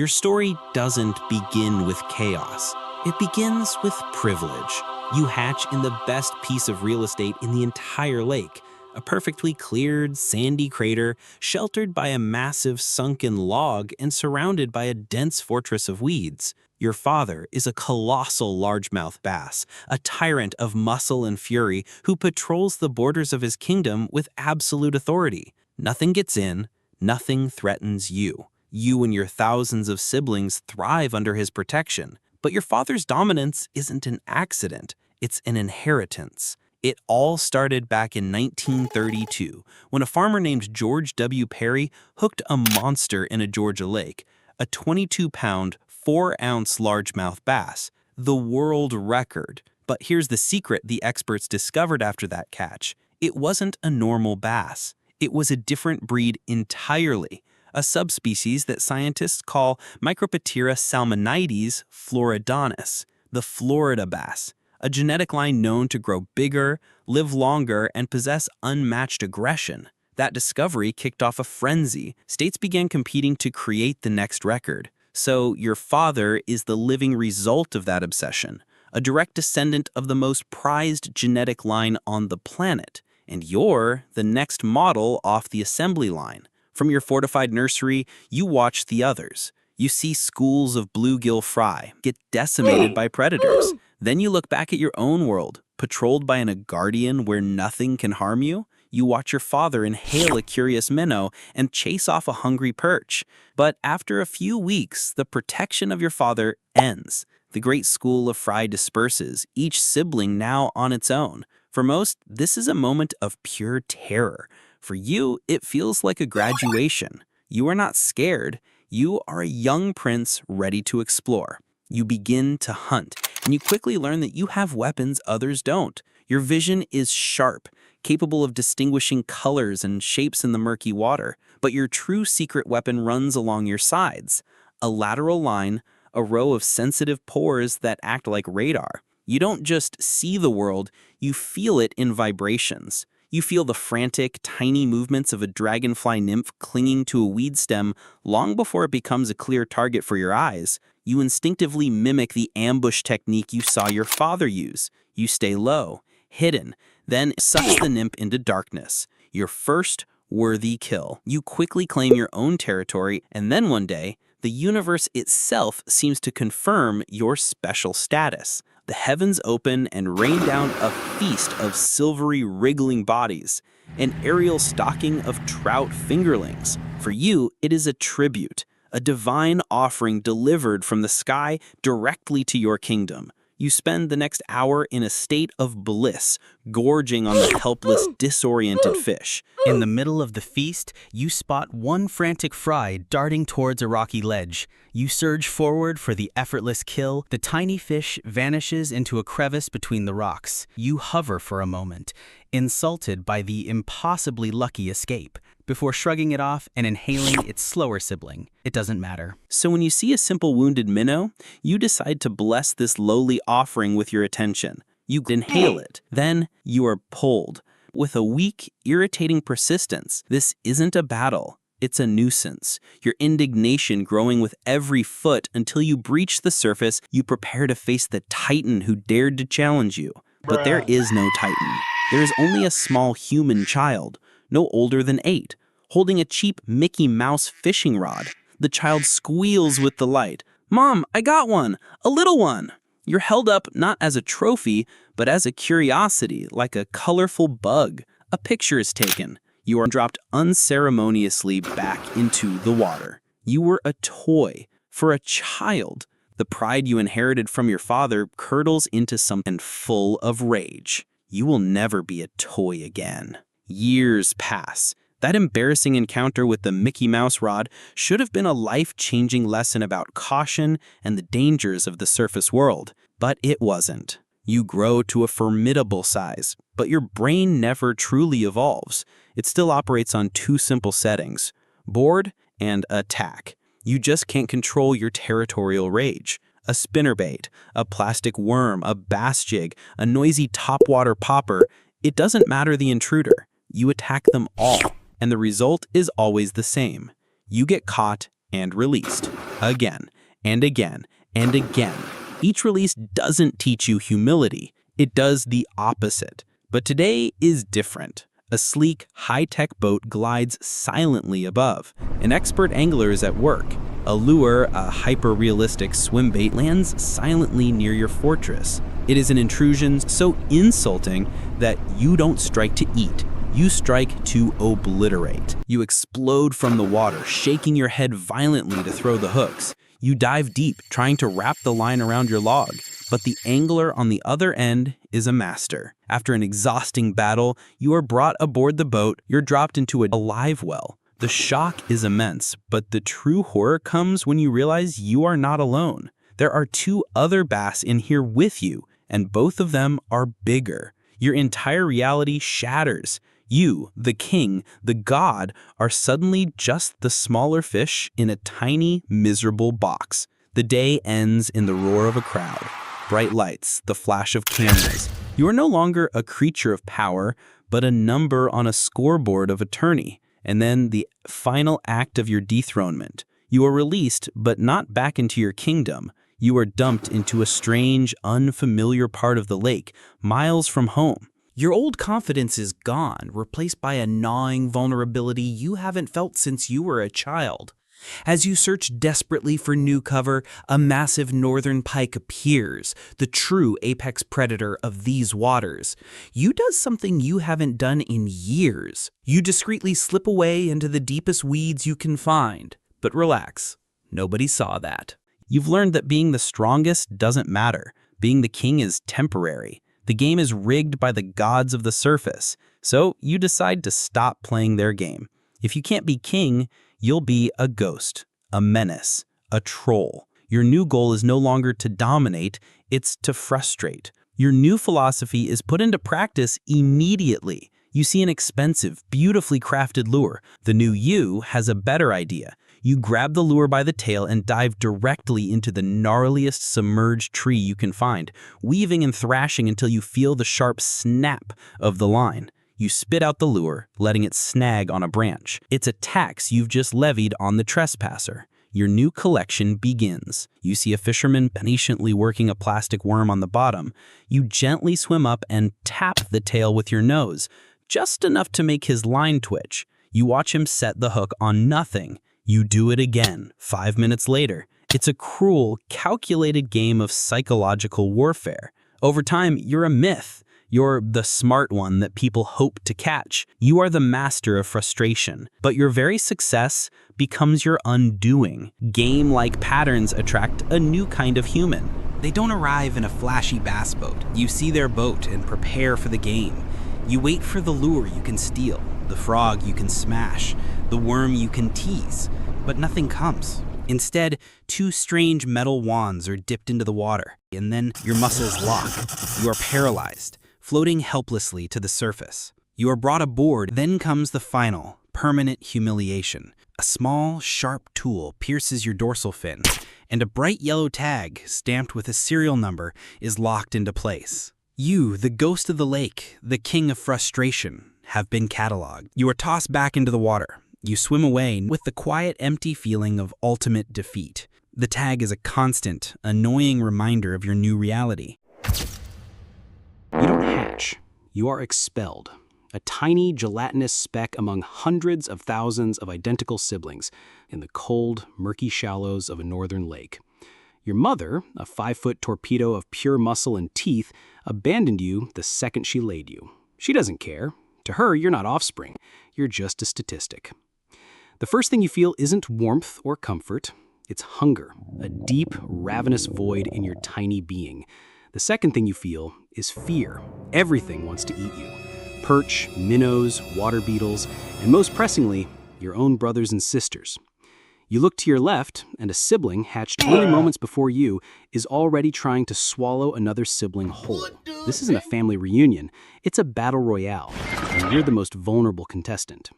Your story doesn't begin with chaos. It begins with privilege. You hatch in the best piece of real estate in the entire lake, a perfectly cleared, sandy crater sheltered by a massive sunken log and surrounded by a dense fortress of weeds. Your father is a colossal largemouth bass, a tyrant of muscle and fury who patrols the borders of his kingdom with absolute authority. Nothing gets in, nothing threatens you. You and your thousands of siblings thrive under his protection. But your father's dominance isn't an accident, it's an inheritance. It all started back in 1932, when a farmer named George W. Perry hooked a monster in a Georgia lake, a 22-pound, 4-ounce largemouth bass, the world record. But here's the secret the experts discovered after that catch. It wasn't a normal bass. It was a different breed entirely, a subspecies that scientists call Microptera salmonides floridanus, the Florida bass, a genetic line known to grow bigger, live longer, and possess unmatched aggression. That discovery kicked off a frenzy. States began competing to create the next record. So your father is the living result of that obsession, a direct descendant of the most prized genetic line on the planet. And you're the next model off the assembly line. From your fortified nursery, you watch the others. You see schools of bluegill fry get decimated by predators. Then you look back at your own world, patrolled by a guardian where nothing can harm you. You watch your father inhale a curious minnow and chase off a hungry perch. But after a few weeks, the protection of your father ends. The great school of fry disperses, each sibling now on its own. For most, this is a moment of pure terror. For you, it feels like a graduation. You are not scared. You are a young prince ready to explore. You begin to hunt, and you quickly learn that you have weapons others don't. Your vision is sharp, capable of distinguishing colors and shapes in the murky water. But your true secret weapon runs along your sides. A lateral line, a row of sensitive pores that act like radar. You don't just see the world, you feel it in vibrations. You feel the frantic, tiny movements of a dragonfly nymph clinging to a weed stem long before it becomes a clear target for your eyes. You instinctively mimic the ambush technique you saw your father use. You stay low, hidden, then sucks the nymph into darkness. Your first worthy kill. You quickly claim your own territory, and then one day, the universe itself seems to confirm your special status. The heavens open and rain down a feast of silvery wriggling bodies, an aerial stocking of trout fingerlings. For you, it is a tribute, a divine offering delivered from the sky directly to your kingdom. You spend the next hour in a state of bliss, gorging on the helpless, disoriented fish. In the middle of the feast, you spot one frantic fry darting towards a rocky ledge. You surge forward for the effortless kill. The tiny fish vanishes into a crevice between the rocks. You hover for a moment, insulted by the impossibly lucky escape, before shrugging it off and inhaling its slower sibling. It doesn't matter. So when you see a simple wounded minnow, you decide to bless this lowly offering with your attention. You inhale it. Then you are pulled. With a weak, irritating persistence, this isn't a battle. It's a nuisance, your indignation growing with every foot until you breach the surface. You prepare to face the titan who dared to challenge you. But there is no titan. There is only a small human child, no older than 8, holding a cheap Mickey Mouse fishing rod. The child squeals with delight. "Mom, I got one! A little one!" You're held up not as a trophy, but as a curiosity, like a colorful bug. A picture is taken. You are dropped unceremoniously back into the water. You were a toy for a child. The pride you inherited from your father curdles into something full of rage. You will never be a toy again. Years pass. That embarrassing encounter with the Mickey Mouse rod should have been a life-changing lesson about caution and the dangers of the surface world, but it wasn't. You grow to a formidable size, but your brain never truly evolves. It still operates on 2 simple settings: board and attack. You just can't control your territorial rage. A spinnerbait, a plastic worm, a bass jig, a noisy topwater popper, it doesn't matter the intruder. You attack them all, and the result is always the same. You get caught and released. Again, and again, and again. Each release doesn't teach you humility. It does the opposite. But today is different. A sleek, high-tech boat glides silently above. An expert angler is at work. A lure, a hyper-realistic swim bait, lands silently near your fortress. It is an intrusion so insulting that you don't strike to eat. You strike to obliterate. You explode from the water, shaking your head violently to throw the hooks. You dive deep, trying to wrap the line around your log, but the angler on the other end is a master. After an exhausting battle, you are brought aboard the boat. You're dropped into a live well. The shock is immense, but the true horror comes when you realize you are not alone. There are 2 other bass in here with you, and both of them are bigger. Your entire reality shatters. You, the king, the god, are suddenly just the smaller fish in a tiny, miserable box. The day ends in the roar of a crowd. Bright lights, the flash of cameras. You are no longer a creature of power, but a number on a scoreboard of eternity. And then the final act of your dethronement. You are released, but not back into your kingdom. You are dumped into a strange, unfamiliar part of the lake, miles from home. Your old confidence is gone, replaced by a gnawing vulnerability you haven't felt since you were a child. As you search desperately for new cover, a massive northern pike appears, the true apex predator of these waters. You do something you haven't done in years. You discreetly slip away into the deepest weeds you can find. But relax, nobody saw that. You've learned that being the strongest doesn't matter. Being the king is temporary. The game is rigged by the gods of the surface, so you decide to stop playing their game. If you can't be king, you'll be a ghost, a menace, a troll. Your new goal is no longer to dominate, it's to frustrate. Your new philosophy is put into practice immediately. You see an expensive, beautifully crafted lure. The new you has a better idea. You grab the lure by the tail and dive directly into the gnarliest submerged tree you can find, weaving and thrashing until you feel the sharp snap of the line. You spit out the lure, letting it snag on a branch. It's a tax you've just levied on the trespasser. Your new collection begins. You see a fisherman patiently working a plastic worm on the bottom. You gently swim up and tap the tail with your nose, just enough to make his line twitch. You watch him set the hook on nothing. You do it again, 5 minutes later. It's a cruel, calculated game of psychological warfare. Over time, you're a myth. You're the smart one that people hope to catch. You are the master of frustration, but your very success becomes your undoing. Game-like patterns attract a new kind of human. They don't arrive in a flashy bass boat. You see their boat and prepare for the game. You wait for the lure you can steal, the frog you can smash, the worm you can tease, but nothing comes. Instead, 2 strange metal wands are dipped into the water, and then your muscles lock. You are paralyzed, floating helplessly to the surface. You are brought aboard, then comes the final, permanent humiliation. A small, sharp tool pierces your dorsal fin, and a bright yellow tag, stamped with a serial number, is locked into place. You, the ghost of the lake, the king of frustration, have been cataloged. You are tossed back into the water. You swim away with the quiet, empty feeling of ultimate defeat. The tag is a constant, annoying reminder of your new reality. You don't hatch. You are expelled. A tiny, gelatinous speck among hundreds of thousands of identical siblings in the cold, murky shallows of a northern lake. Your mother, a 5-foot torpedo of pure muscle and teeth, abandoned you the second she laid you. She doesn't care. To her, you're not offspring. You're just a statistic. The first thing you feel isn't warmth or comfort. It's hunger, a deep, ravenous void in your tiny being. The second thing you feel is fear. Everything wants to eat you. Perch, minnows, water beetles, and most pressingly, your own brothers and sisters. You look to your left, and a sibling hatched only moments before you is already trying to swallow another sibling whole. This isn't a family reunion, it's a battle royale, and you're the most vulnerable contestant.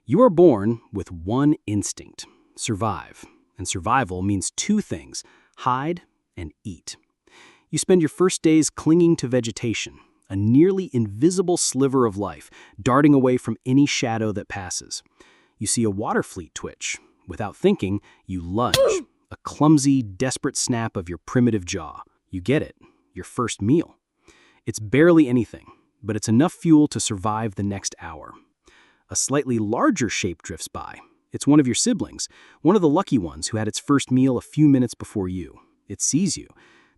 You are born with one instinct: survive. And survival means 2 things: hide and eat. You spend your first days clinging to vegetation, a nearly invisible sliver of life, darting away from any shadow that passes. You see a water fleet twitch, Without thinking, you lunge, a clumsy, desperate snap of your primitive jaw. You get it, your first meal. It's barely anything, but it's enough fuel to survive the next hour. A slightly larger shape drifts by. It's one of your siblings, one of the lucky ones who had its first meal a few minutes before you. It sees you.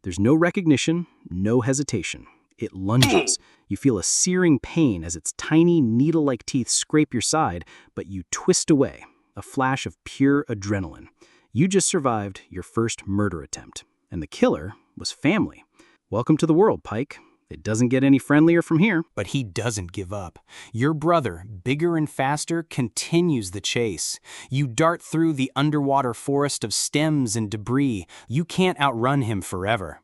There's no recognition, no hesitation. It lunges. You feel a searing pain as its tiny, needle-like teeth scrape your side, but you twist away, a flash of pure adrenaline. You just survived your first murder attempt, and the killer was family. Welcome to the world, Pike. It doesn't get any friendlier from here. But he doesn't give up. Your brother, bigger and faster, continues the chase. You dart through the underwater forest of stems and debris. You can't outrun him forever.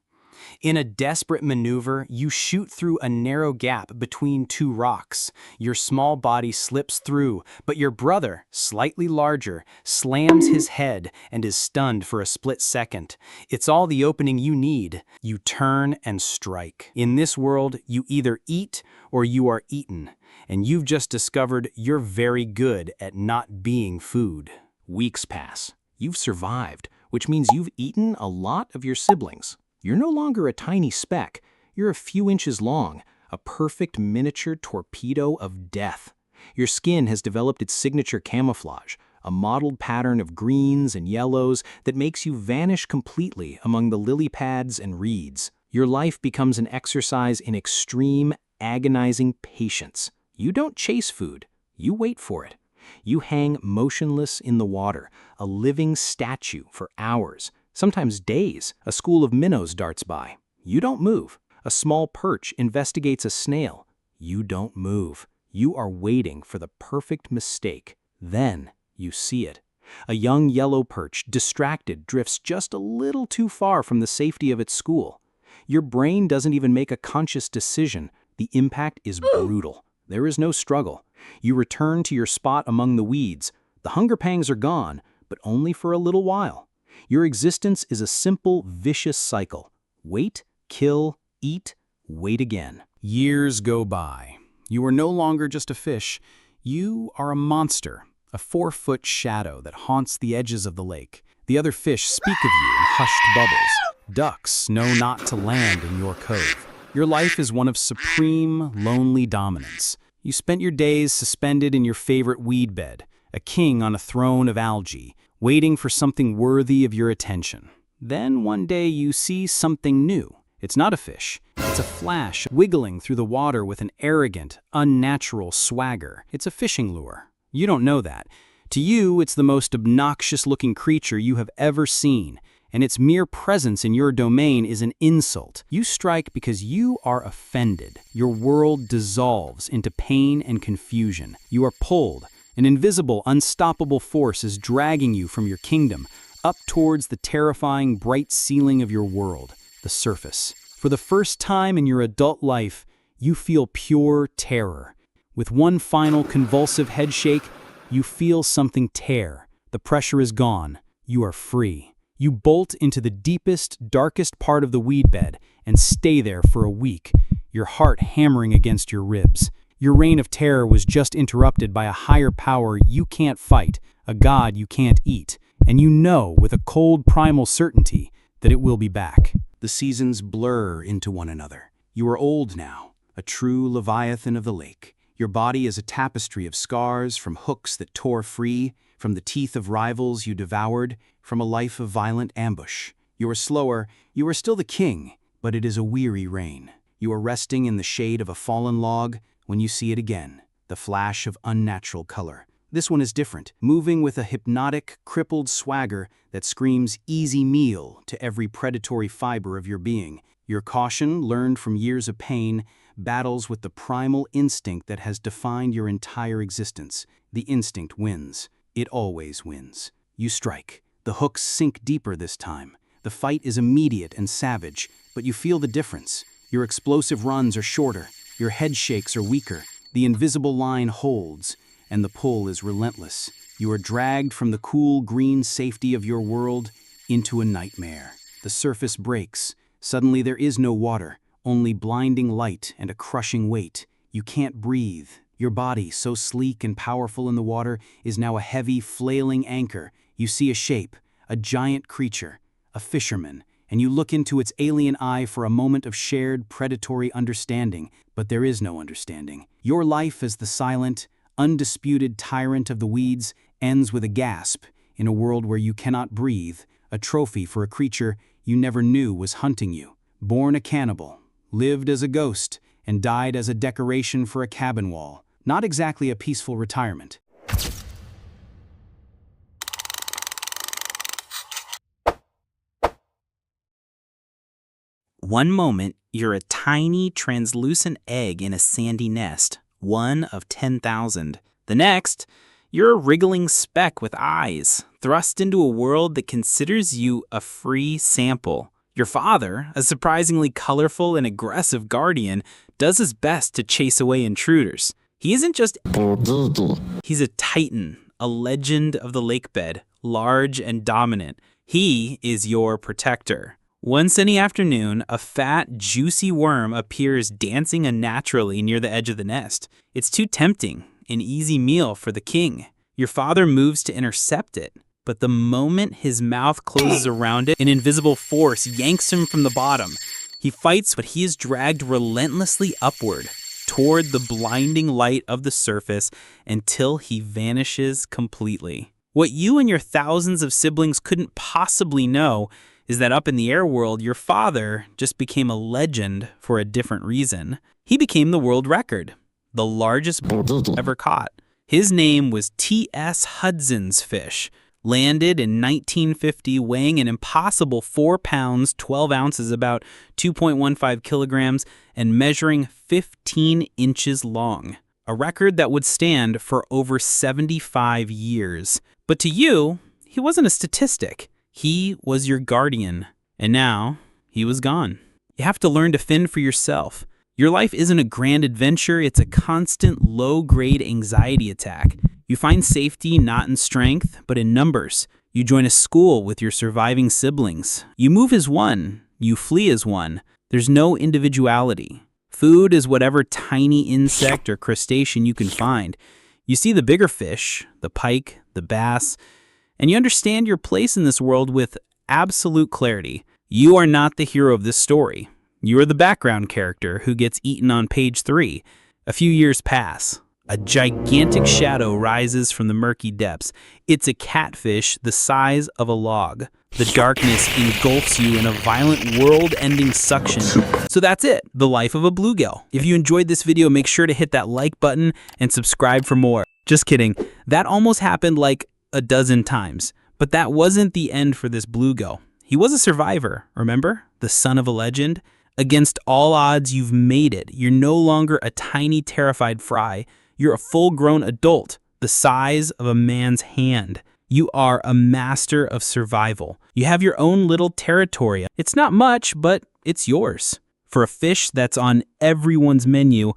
In a desperate maneuver, you shoot through a narrow gap between two rocks. Your small body slips through, but your brother, slightly larger, slams his head and is stunned for a split second. It's all the opening you need. You turn and strike. In this world, you either eat or you are eaten, and you've just discovered you're very good at not being food. Weeks pass. You've survived, which means you've eaten a lot of your siblings. You're no longer a tiny speck. You're a few inches long, a perfect miniature torpedo of death. Your skin has developed its signature camouflage, a mottled pattern of greens and yellows that makes you vanish completely among the lily pads and reeds. Your life becomes an exercise in extreme, agonizing patience. You don't chase food. You wait for it. You hang motionless in the water, a living statue for hours. Sometimes days. A school of minnows darts by. You don't move. A small perch investigates a snail. You don't move. You are waiting for the perfect mistake. Then you see it. A young yellow perch, distracted, drifts just a little too far from the safety of its school. Your brain doesn't even make a conscious decision. The impact is brutal. There is no struggle. You return to your spot among the weeds. The hunger pangs are gone, but only for a little while. Your existence is a simple, vicious cycle. Wait, kill, eat, wait again. Years go by. You are no longer just a fish. You are a monster, a 4-foot shadow that haunts the edges of the lake. The other fish speak of you in hushed bubbles. Ducks know not to land in your cove. Your life is one of supreme, lonely dominance. You spent your days suspended in your favorite weed bed, a king on a throne of algae, waiting for something worthy of your attention. Then one day you see something new. It's not a fish. It's a flash wiggling through the water with an arrogant, unnatural swagger. It's a fishing lure. You don't know that. To you, it's the most obnoxious-looking creature you have ever seen, and its mere presence in your domain is an insult. You strike because you are offended. Your world dissolves into pain and confusion. You are pulled. An invisible, unstoppable force is dragging you from your kingdom, up towards the terrifying, bright ceiling of your world, the surface. For the first time in your adult life, you feel pure terror. With one final convulsive headshake, you feel something tear. The pressure is gone. You are free. You bolt into the deepest, darkest part of the weed bed and stay there for a week, your heart hammering against your ribs. Your reign of terror was just interrupted by a higher power you can't fight, a god you can't eat, and you know with a cold primal certainty that it will be back. The seasons blur into one another. You are old now, a true leviathan of the lake. Your body is a tapestry of scars from hooks that tore free, from the teeth of rivals you devoured, from a life of violent ambush. You are slower, you are still the king, but it is a weary reign. You are resting in the shade of a fallen log when you see it again, the flash of unnatural color. This one is different, moving with a hypnotic, crippled swagger that screams easy meal to every predatory fiber of your being. Your caution, learned from years of pain, battles with the primal instinct that has defined your entire existence. The instinct wins. It always wins. You strike. The hooks sink deeper this time. The fight is immediate and savage, but you feel the difference. Your explosive runs are shorter. Your head shakes are weaker. The invisible line holds, and the pull is relentless. You are dragged from the cool green safety of your world into a nightmare. The surface breaks. Suddenly there is no water, only blinding light and a crushing weight. You can't breathe. Your body, so sleek and powerful in the water, is now a heavy, flailing anchor. You see a shape, a giant creature, a fisherman, and you look into its alien eye for a moment of shared predatory understanding, but there is no understanding. Your life as the silent, undisputed tyrant of the weeds ends with a gasp in a world where you cannot breathe, a trophy for a creature you never knew was hunting you. Born a cannibal, lived as a ghost, and died as a decoration for a cabin wall. Not exactly a peaceful retirement. One moment, you're a tiny, translucent egg in a sandy nest, one of 10,000. The next, you're a wriggling speck with eyes, thrust into a world that considers you a free sample. Your father, a surprisingly colorful and aggressive guardian, does his best to chase away intruders. He isn't just... He's a titan, a legend of the lake bed, large and dominant. He is your protector. One sunny afternoon, a fat, juicy worm appears dancing unnaturally near the edge of the nest. It's too tempting, an easy meal for the king. Your father moves to intercept it, but the moment his mouth closes around it, an invisible force yanks him from the bottom. He fights, but he is dragged relentlessly upward, toward the blinding light of the surface until he vanishes completely. What you and your thousands of siblings couldn't possibly know is that up in the air world, your father just became a legend for a different reason. He became the world record, the largest ever caught. His name was T.S. Hudson's fish, landed in 1950, weighing an impossible 4 pounds, 12 ounces, about 2.15 kilograms, and measuring 15 inches long, a record that would stand for over 75 years. But to you, he wasn't a statistic. He was your guardian, and now he was gone. You have to learn to fend for yourself. Your life isn't a grand adventure, it's a constant low-grade anxiety attack. You find safety not in strength, but in numbers. You join a school with your surviving siblings. You move as one, you flee as one. There's no individuality. Food is whatever tiny insect or crustacean you can find. You see the bigger fish, the pike, the bass, and you understand your place in this world with absolute clarity. You are not the hero of this story. You are the background character who gets eaten on page 3. A few years pass. A gigantic shadow rises from the murky depths. It's a catfish the size of a log. The darkness engulfs you in a violent world-ending suction. So that's it, the life of a bluegill. If you enjoyed this video, make sure to hit that like button and subscribe for more. Just kidding. That almost happened like a dozen times. But that wasn't the end for this bluegill. He was a survivor, remember? The son of a legend. Against all odds, you've made it. You're no longer a tiny, terrified fry. You're a full-grown adult, the size of a man's hand. You are a master of survival. You have your own little territory. It's not much, but it's yours. For a fish that's on everyone's menu,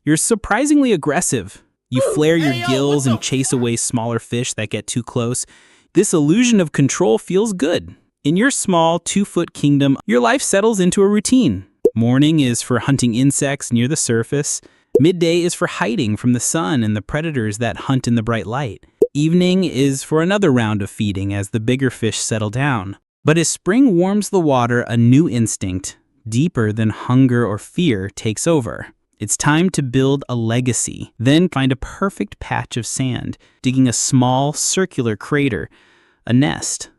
you're surprisingly aggressive. You flare your gills and chase away smaller fish that get too close. This illusion of control feels good. In your small 2-foot kingdom, your life settles into a routine. Morning is for hunting insects near the surface. Midday is for hiding from the sun and the predators that hunt in the bright light. Evening is for another round of feeding as the bigger fish settle down. But as spring warms the water, a new instinct, deeper than hunger or fear, takes over. It's time to build a legacy. Then find a perfect patch of sand, digging a small, circular crater, a nest.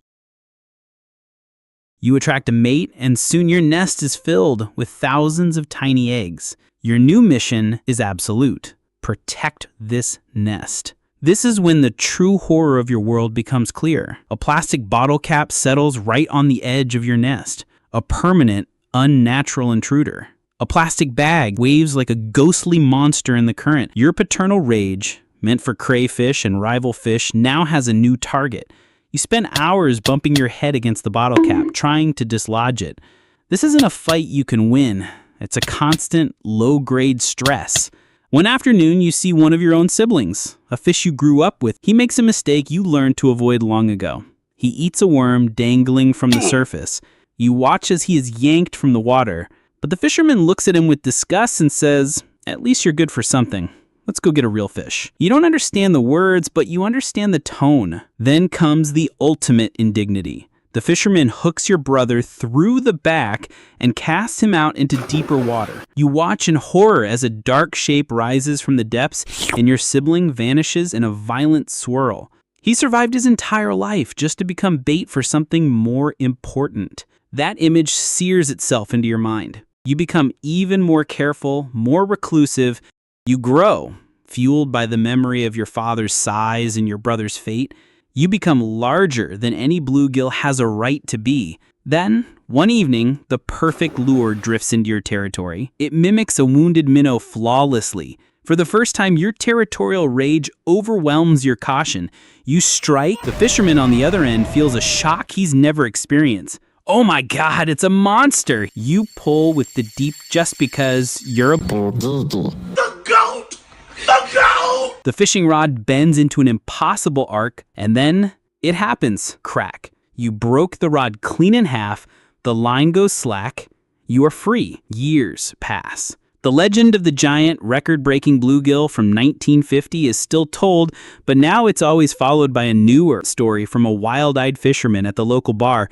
You attract a mate, and soon your nest is filled with thousands of tiny eggs. Your new mission is absolute. Protect this nest. This is when the true horror of your world becomes clear. A plastic bottle cap settles right on the edge of your nest, a permanent, unnatural intruder. A plastic bag waves like a ghostly monster in the current. Your paternal rage, meant for crayfish and rival fish, now has a new target. You spend hours bumping your head against the bottle cap, trying to dislodge it. This isn't a fight you can win. It's a constant, low-grade stress. One afternoon, you see one of your own siblings, a fish you grew up with. He makes a mistake you learned to avoid long ago. He eats a worm dangling from the surface. You watch as he is yanked from the water, but the fisherman looks at him with disgust and says, "At least you're good for something. Let's go get a real fish. You don't understand the words, but you understand the tone. Then comes the ultimate indignity. The fisherman hooks your brother through the back and casts him out into deeper water. You watch in horror as a dark shape rises from the depths and your sibling vanishes in a violent swirl. He survived his entire life just to become bait for something more important. That image sears itself into your mind. You become even more careful, more reclusive. You grow, fueled by the memory of your father's size and your brother's fate. You become larger than any bluegill has a right to be. Then, one evening, the perfect lure drifts into your territory. It mimics a wounded minnow flawlessly. For the first time, your territorial rage overwhelms your caution. You strike. The fisherman on the other end feels a shock he's never experienced. Oh my God, it's a monster! You pull with the deep just because you're a... The goat! The goat! The fishing rod bends into an impossible arc, and then it happens. Crack. You broke the rod clean in half, the line goes slack, you are free. Years pass. The legend of the giant, record-breaking bluegill from 1950 is still told, but now it's always followed by a newer story from a wild-eyed fisherman at the local bar.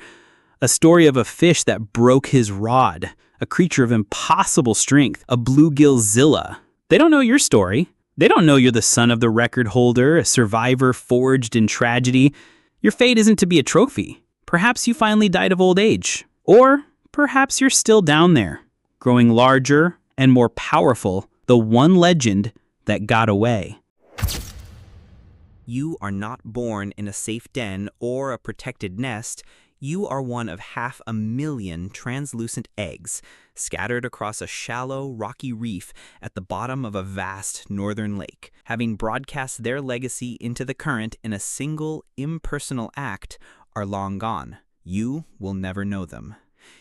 A story of a fish that broke his rod, a creature of impossible strength, a bluegillzilla. They don't know your story. They don't know you're the son of the record holder, a survivor forged in tragedy. Your fate isn't to be a trophy. Perhaps you finally died of old age. Or perhaps you're still down there, growing larger and more powerful, the one legend that got away. You are not born in a safe den or a protected nest. You are one of 500,000 translucent eggs scattered across a shallow, rocky reef at the bottom of a vast northern lake. Having broadcast their legacy into the current in a single, impersonal act, are long gone. You will never know them.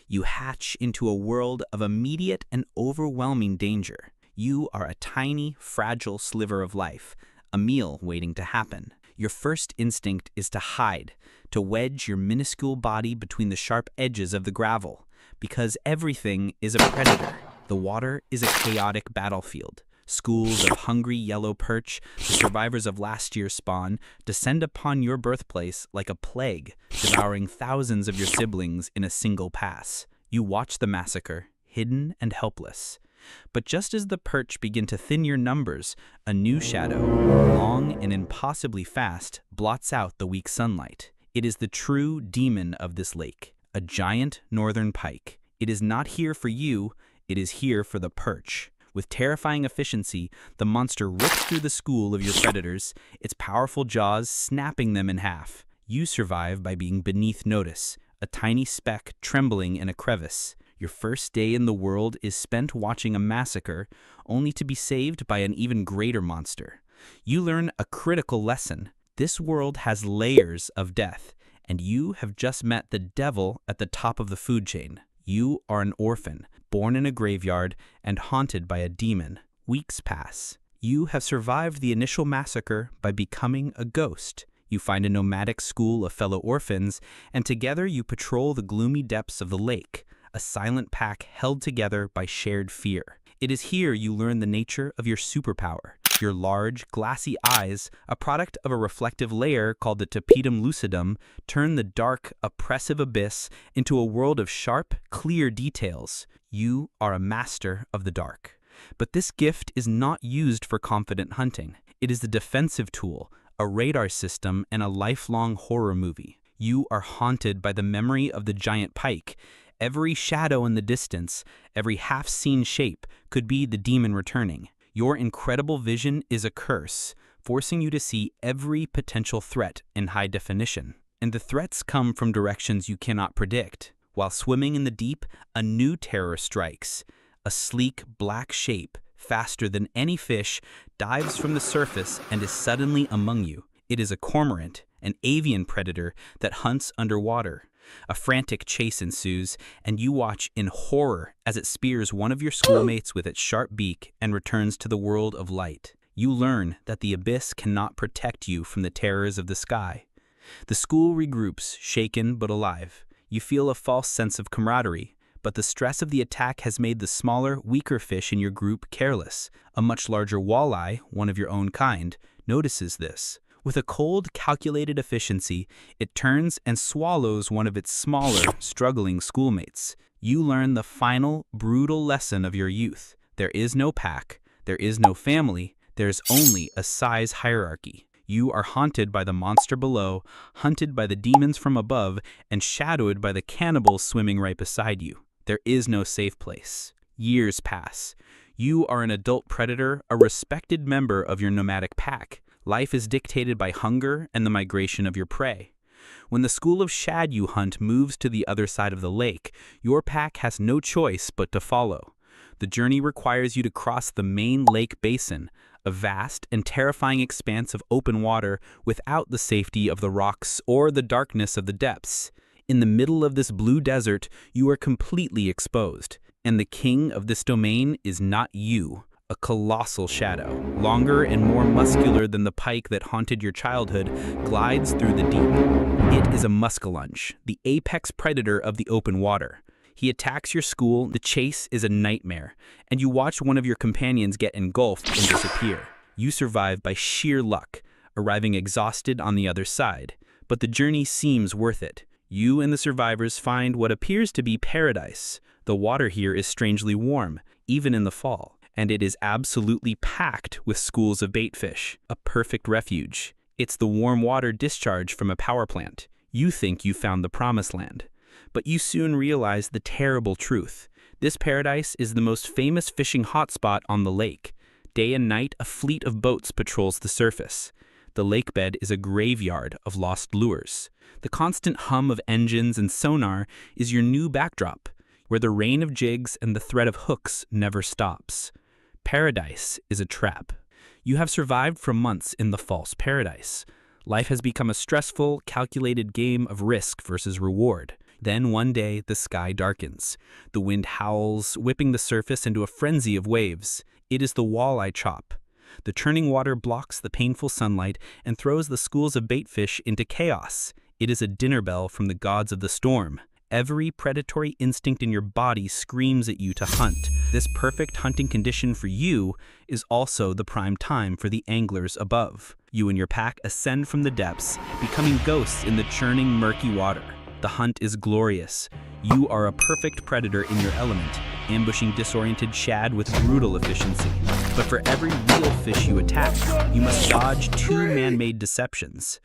You hatch into a world of immediate and overwhelming danger. You are a tiny, fragile sliver of life, a meal waiting to happen. Your first instinct is to hide, to wedge your minuscule body between the sharp edges of the gravel, because everything is a predator. The water is a chaotic battlefield. Schools of hungry yellow perch, the survivors of last year's spawn, descend upon your birthplace like a plague, devouring thousands of your siblings in a single pass. You watch the massacre, hidden and helpless. But just as the perch begin to thin your numbers, a new shadow, long and impossibly fast, blots out the weak sunlight. It is the true demon of this lake, a giant northern pike. It is not here for you, it is here for the perch. With terrifying efficiency, the monster rips through the school of your predators, its powerful jaws snapping them in half. You survive by being beneath notice, a tiny speck trembling in a crevice. Your first day in the world is spent watching a massacre, only to be saved by an even greater monster. You learn a critical lesson. This world has layers of death, and you have just met the devil at the top of the food chain. You are an orphan, born in a graveyard and haunted by a demon. Weeks pass. You have survived the initial massacre by becoming a ghost. You find a nomadic school of fellow orphans, and together you patrol the gloomy depths of the lake, a silent pack held together by shared fear. It is here you learn the nature of your superpower. Your large, glassy eyes, a product of a reflective layer called the tapetum lucidum, turn the dark, oppressive abyss into a world of sharp, clear details. You are a master of the dark. But this gift is not used for confident hunting. It is the defensive tool, a radar system, and a lifelong horror movie. You are haunted by the memory of the giant pike. Every shadow in the distance, every half-seen shape could be the demon returning. Your incredible vision is a curse, forcing you to see every potential threat in high definition. And the threats come from directions you cannot predict. While swimming in the deep, a new terror strikes. A sleek, black shape, faster than any fish, dives from the surface and is suddenly among you. It is a cormorant, an avian predator that hunts underwater. A frantic chase ensues, and you watch in horror as it spears one of your schoolmates with its sharp beak and returns to the world of light. You learn that the abyss cannot protect you from the terrors of the sky. The school regroups, shaken but alive. You feel a false sense of camaraderie, But the stress of the attack has made the smaller, weaker fish in your group careless. A much larger walleye, one of your own kind, notices this. With a cold, calculated efficiency, it turns and swallows one of its smaller, struggling schoolmates. You learn the final, brutal lesson of your youth. There is no pack, there is no family, there's only a size hierarchy. You are haunted by the monster below, hunted by the demons from above, and shadowed by the cannibals swimming right beside you. There is no safe place. Years pass. You are an adult predator, a respected member of your nomadic pack. Life is dictated by hunger and the migration of your prey. When the school of shad you hunt moves to the other side of the lake, your pack has no choice but to follow. The journey requires you to cross the main lake basin, a vast and terrifying expanse of open water without the safety of the rocks or the darkness of the depths. In the middle of this blue desert, you are completely exposed, and the king of this domain is not you. A colossal shadow, longer and more muscular than the pike that haunted your childhood, glides through the deep. It is a muskellunge, the apex predator of the open water. He attacks your school, the chase is a nightmare, and you watch one of your companions get engulfed and disappear. You survive by sheer luck, arriving exhausted on the other side, but the journey seems worth it. You and the survivors find what appears to be paradise. The water here is strangely warm, even in the fall, and it is absolutely packed with schools of baitfish, a perfect refuge. It's the warm water discharge from a power plant. You think you found the promised land. But you soon realize the terrible truth. This paradise is the most famous fishing hotspot on the lake. Day and night, a fleet of boats patrols the surface. The lake bed is a graveyard of lost lures. The constant hum of engines and sonar is your new backdrop, where the rain of jigs and the threat of hooks never stops. Paradise is a trap. You have survived for months in the false paradise. Life has become a stressful, calculated game of risk versus reward. Then one day, the sky darkens. The wind howls, whipping the surface into a frenzy of waves. It is the walleye chop. The churning water blocks the painful sunlight and throws the schools of baitfish into chaos. It is a dinner bell from the gods of the storm. Every predatory instinct in your body screams at you to hunt. This perfect hunting condition for you is also the prime time for the anglers above. You and your pack ascend from the depths, becoming ghosts in the churning, murky water. The hunt is glorious. You are a perfect predator in your element, ambushing disoriented shad with brutal efficiency. But for every real fish you attack, you must dodge 2 man-made deceptions.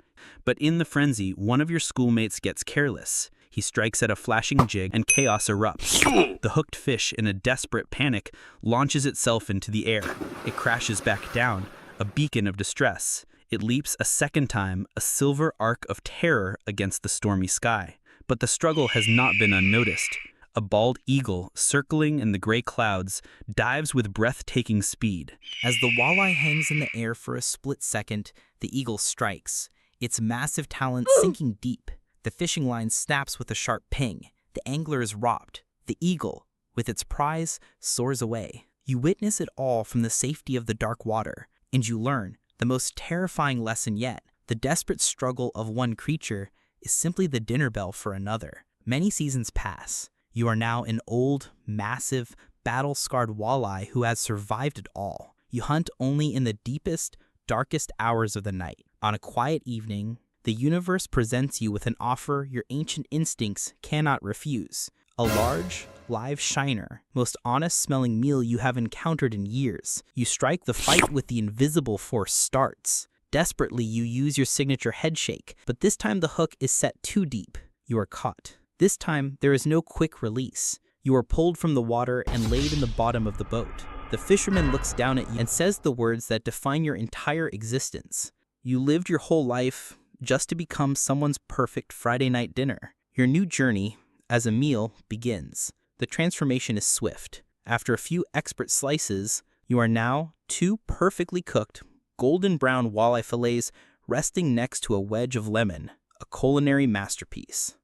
But in the frenzy, one of your schoolmates gets careless. He strikes at a flashing jig and chaos erupts. The hooked fish, in a desperate panic, launches itself into the air. It crashes back down, a beacon of distress. It leaps a second time, a silver arc of terror against the stormy sky. But the struggle has not been unnoticed. A bald eagle, circling in the gray clouds, dives with breathtaking speed. As the walleye hangs in the air for a split second, the eagle strikes, its massive talons sinking deep. The fishing line snaps with a sharp ping. The angler is robbed. The eagle, with its prize, soars away. You witness it all from the safety of the dark water, and you learn the most terrifying lesson yet. The desperate struggle of one creature is simply the dinner bell for another. Many seasons pass. You are now an old, massive, battle-scarred walleye who has survived it all. You hunt only in the deepest, darkest hours of the night. On a quiet evening, the universe presents you with an offer your ancient instincts cannot refuse. A large, live shiner, most honest-smelling meal you have encountered in years. You strike, the fight with the invisible force starts. Desperately, you use your signature head shake, but this time the hook is set too deep. You are caught. This time, there is no quick release. You are pulled from the water and laid in the bottom of the boat. The fisherman looks down at you and says the words that define your entire existence. You lived your whole life just to become someone's perfect Friday night dinner. Your new journey, as a meal, begins. The transformation is swift. After a few expert slices, you are now 2 perfectly cooked, golden brown walleye fillets resting next to a wedge of lemon, a culinary masterpiece.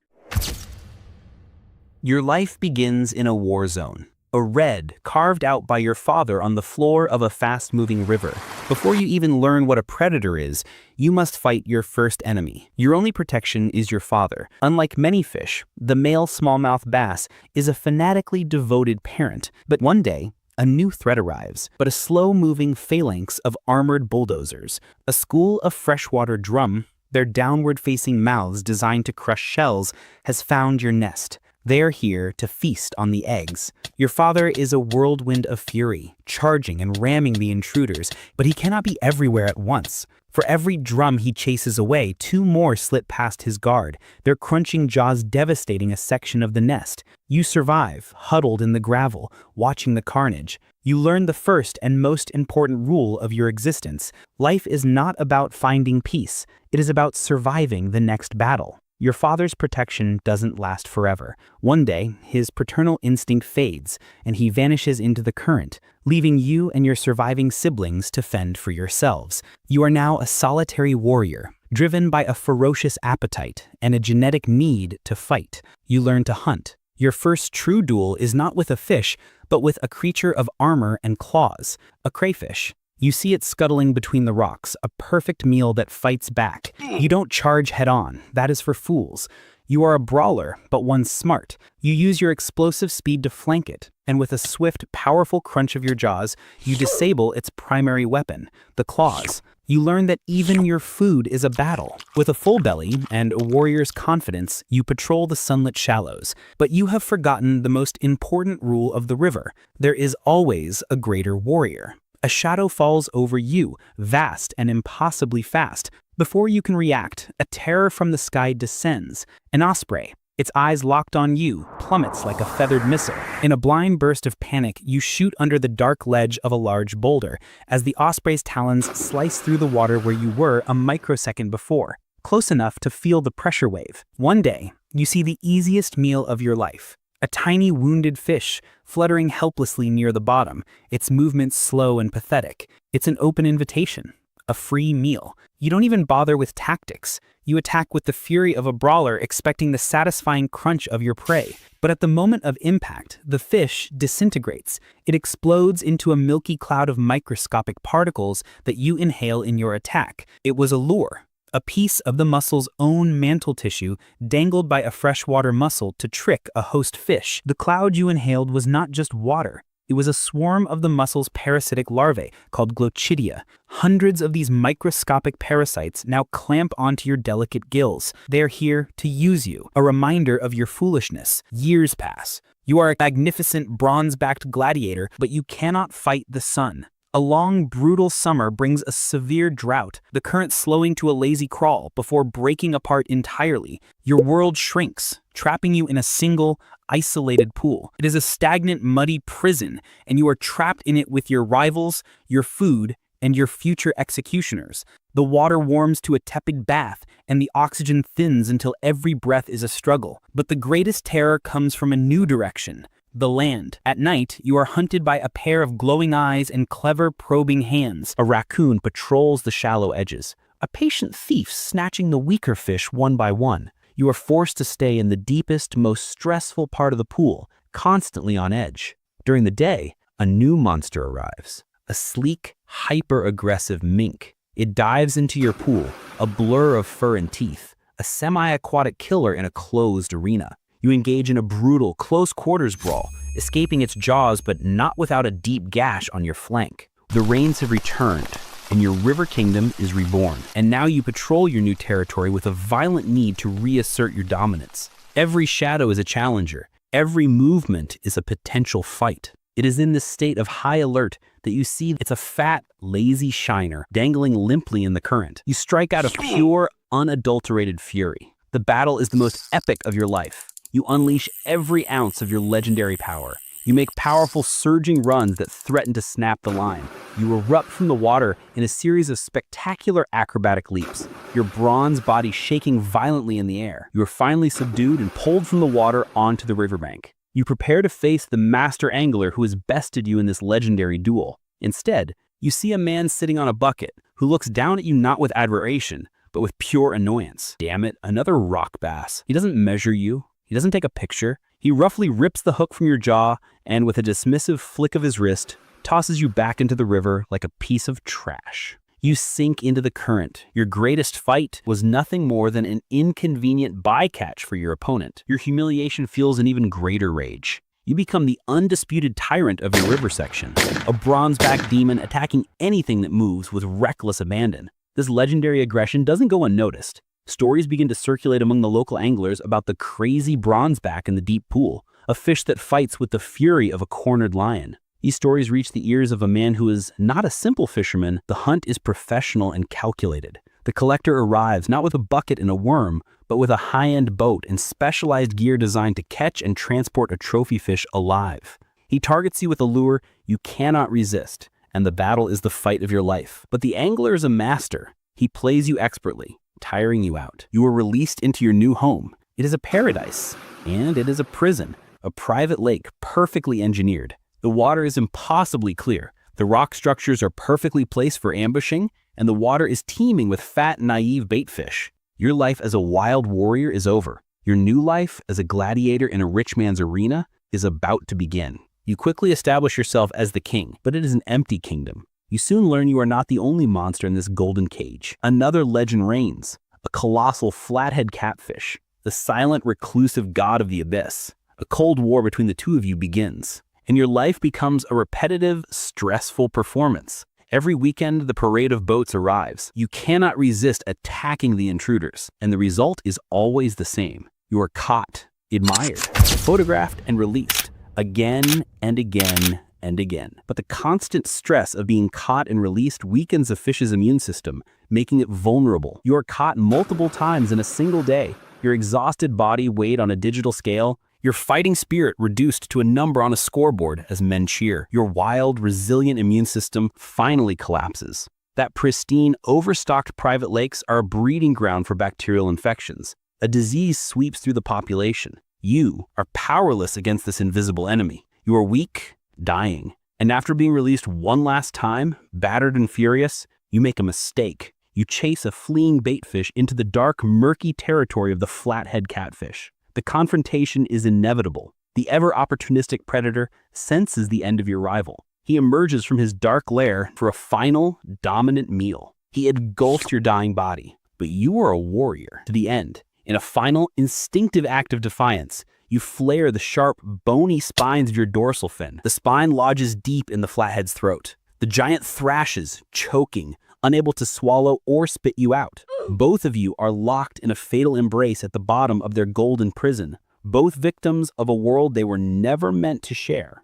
Your life begins in a war zone, a red carved out by your father on the floor of a fast-moving river. Before you even learn what a predator is, you must fight your first enemy. Your only protection is your father. Unlike many fish, the male smallmouth bass is a fanatically devoted parent. But one day, a new threat arrives, but a slow-moving phalanx of armored bulldozers, a school of freshwater drum, their downward-facing mouths designed to crush shells, has found your nest. They are here to feast on the eggs. Your father is a whirlwind of fury, charging and ramming the intruders, but he cannot be everywhere at once. For every drum he chases away, 2 more slip past his guard, their crunching jaws devastating a section of the nest. You survive, huddled in the gravel, watching the carnage. You learn the first and most important rule of your existence. Life is not about finding peace. It is about surviving the next battle. Your father's protection doesn't last forever. One day, his paternal instinct fades, and he vanishes into the current, leaving you and your surviving siblings to fend for yourselves. You are now a solitary warrior, driven by a ferocious appetite and a genetic need to fight. You learn to hunt. Your first true duel is not with a fish, but with a creature of armor and claws, a crayfish. You see it scuttling between the rocks, a perfect meal that fights back. You don't charge head-on. That is for fools. You are a brawler, but one smart. You use your explosive speed to flank it, and with a swift, powerful crunch of your jaws, you disable its primary weapon, the claws. You learn that even your food is a battle. With a full belly and a warrior's confidence, you patrol the sunlit shallows. But you have forgotten the most important rule of the river. There is always a greater warrior. A shadow falls over you, vast and impossibly fast. Before you can react, a terror from the sky descends. An osprey, its eyes locked on you, plummets like a feathered missile. In a blind burst of panic, you shoot under the dark ledge of a large boulder, as the osprey's talons slice through the water where you were a microsecond before, close enough to feel the pressure wave. One day, you see the easiest meal of your life. A tiny wounded fish, fluttering helplessly near the bottom, its movements slow and pathetic. It's an open invitation, a free meal. You don't even bother with tactics. You attack with the fury of a brawler, expecting the satisfying crunch of your prey. But at the moment of impact, the fish disintegrates. It explodes into a milky cloud of microscopic particles that you inhale in your attack. It was a lure. A piece of the mussel's own mantle tissue dangled by a freshwater mussel to trick a host fish. The cloud you inhaled was not just water. It was a swarm of the mussel's parasitic larvae called glochidia. Hundreds of these microscopic parasites now clamp onto your delicate gills. They are here to use you, a reminder of your foolishness. Years pass. You are a magnificent bronze-backed gladiator, but you cannot fight the sun. A long, brutal summer brings a severe drought, the current slowing to a lazy crawl before breaking apart entirely. Your world shrinks, trapping you in a single, isolated pool. It is a stagnant, muddy prison, and you are trapped in it with your rivals, your food, and your future executioners. The water warms to a tepid bath, and the oxygen thins until every breath is a struggle. But the greatest terror comes from a new direction. The land. At night, you are hunted by a pair of glowing eyes and clever, probing hands. A raccoon patrols the shallow edges, a patient thief snatching the weaker fish one by one. You are forced to stay in the deepest, most stressful part of the pool, constantly on edge. During the day, a new monster arrives. A sleek, hyper-aggressive mink. It dives into your pool, a blur of fur and teeth, a semi-aquatic killer in a closed arena. You engage in a brutal, close-quarters brawl, escaping its jaws but not without a deep gash on your flank. The rains have returned, and your river kingdom is reborn. And now you patrol your new territory with a violent need to reassert your dominance. Every shadow is a challenger. Every movement is a potential fight. It is in this state of high alert that you see it's a fat, lazy shiner dangling limply in the current. You strike out of pure, unadulterated fury. The battle is the most epic of your life. You unleash every ounce of your legendary power. You make powerful surging runs that threaten to snap the line. You erupt from the water in a series of spectacular acrobatic leaps, your bronze body shaking violently in the air. You are finally subdued and pulled from the water onto the riverbank. You prepare to face the master angler who has bested you in this legendary duel. Instead, you see a man sitting on a bucket who looks down at you not with admiration, but with pure annoyance. Damn it, another rock bass. He doesn't measure you. He doesn't take a picture. He roughly rips the hook from your jaw and with a dismissive flick of his wrist, tosses you back into the river like a piece of trash. You sink into the current. Your greatest fight was nothing more than an inconvenient bycatch for your opponent. Your humiliation fuels an even greater rage. You become the undisputed tyrant of your river section, a bronzeback demon attacking anything that moves with reckless abandon. This legendary aggression doesn't go unnoticed. Stories begin to circulate among the local anglers about the crazy bronzeback in the deep pool, a fish that fights with the fury of a cornered lion. These stories reach the ears of a man who is not a simple fisherman. The hunt is professional and calculated. The collector arrives not with a bucket and a worm, but with a high-end boat and specialized gear designed to catch and transport a trophy fish alive. He targets you with a lure you cannot resist, and the battle is the fight of your life. But the angler is a master. He plays you expertly, tiring you out. You are released into your new home. It is a paradise, and it is a prison, a private lake perfectly engineered. The water is impossibly clear. The rock structures are perfectly placed for ambushing, and the water is teeming with fat, naive baitfish. Your life as a wild warrior is over. Your new life as a gladiator in a rich man's arena is about to begin. You quickly establish yourself as the king, but it is an empty kingdom. You soon learn you are not the only monster in this golden cage. Another legend reigns, a colossal flathead catfish, the silent, reclusive god of the abyss. A cold war between the two of you begins, and your life becomes a repetitive, stressful performance. Every weekend, the parade of boats arrives. You cannot resist attacking the intruders, and the result is always the same. You are caught, admired, photographed, and released, again and again and again. But the constant stress of being caught and released weakens a fish's immune system, making it vulnerable. You are caught multiple times in a single day. Your exhausted body weighed on a digital scale, your fighting spirit reduced to a number on a scoreboard as men cheer. Your wild, resilient immune system finally collapses. That pristine, overstocked private lakes are a breeding ground for bacterial infections. A disease sweeps through the population. You are powerless against this invisible enemy. You are weak, dying. And after being released one last time, battered and furious, you make a mistake. You chase a fleeing baitfish into the dark, murky territory of the flathead catfish. The confrontation is inevitable. The ever-opportunistic predator senses the end of your rival. He emerges from his dark lair for a final, dominant meal. He engulfs your dying body, but you are a warrior to the end. In a final, instinctive act of defiance, you flare the sharp, bony spines of your dorsal fin. The spine lodges deep in the flathead's throat. The giant thrashes, choking, unable to swallow or spit you out. Both of you are locked in a fatal embrace at the bottom of their golden prison, both victims of a world they were never meant to share.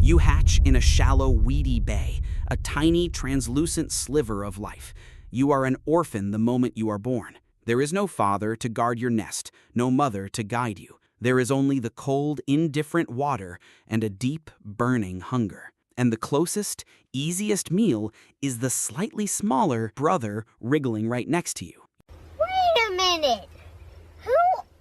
You hatch in a shallow, weedy bay, a tiny, translucent sliver of life. You are an orphan the moment you are born. There is no father to guard your nest, no mother to guide you. There is only the cold, indifferent water and a deep, burning hunger. And the closest, easiest meal is the slightly smaller brother wriggling right next to you. Wait a minute! Who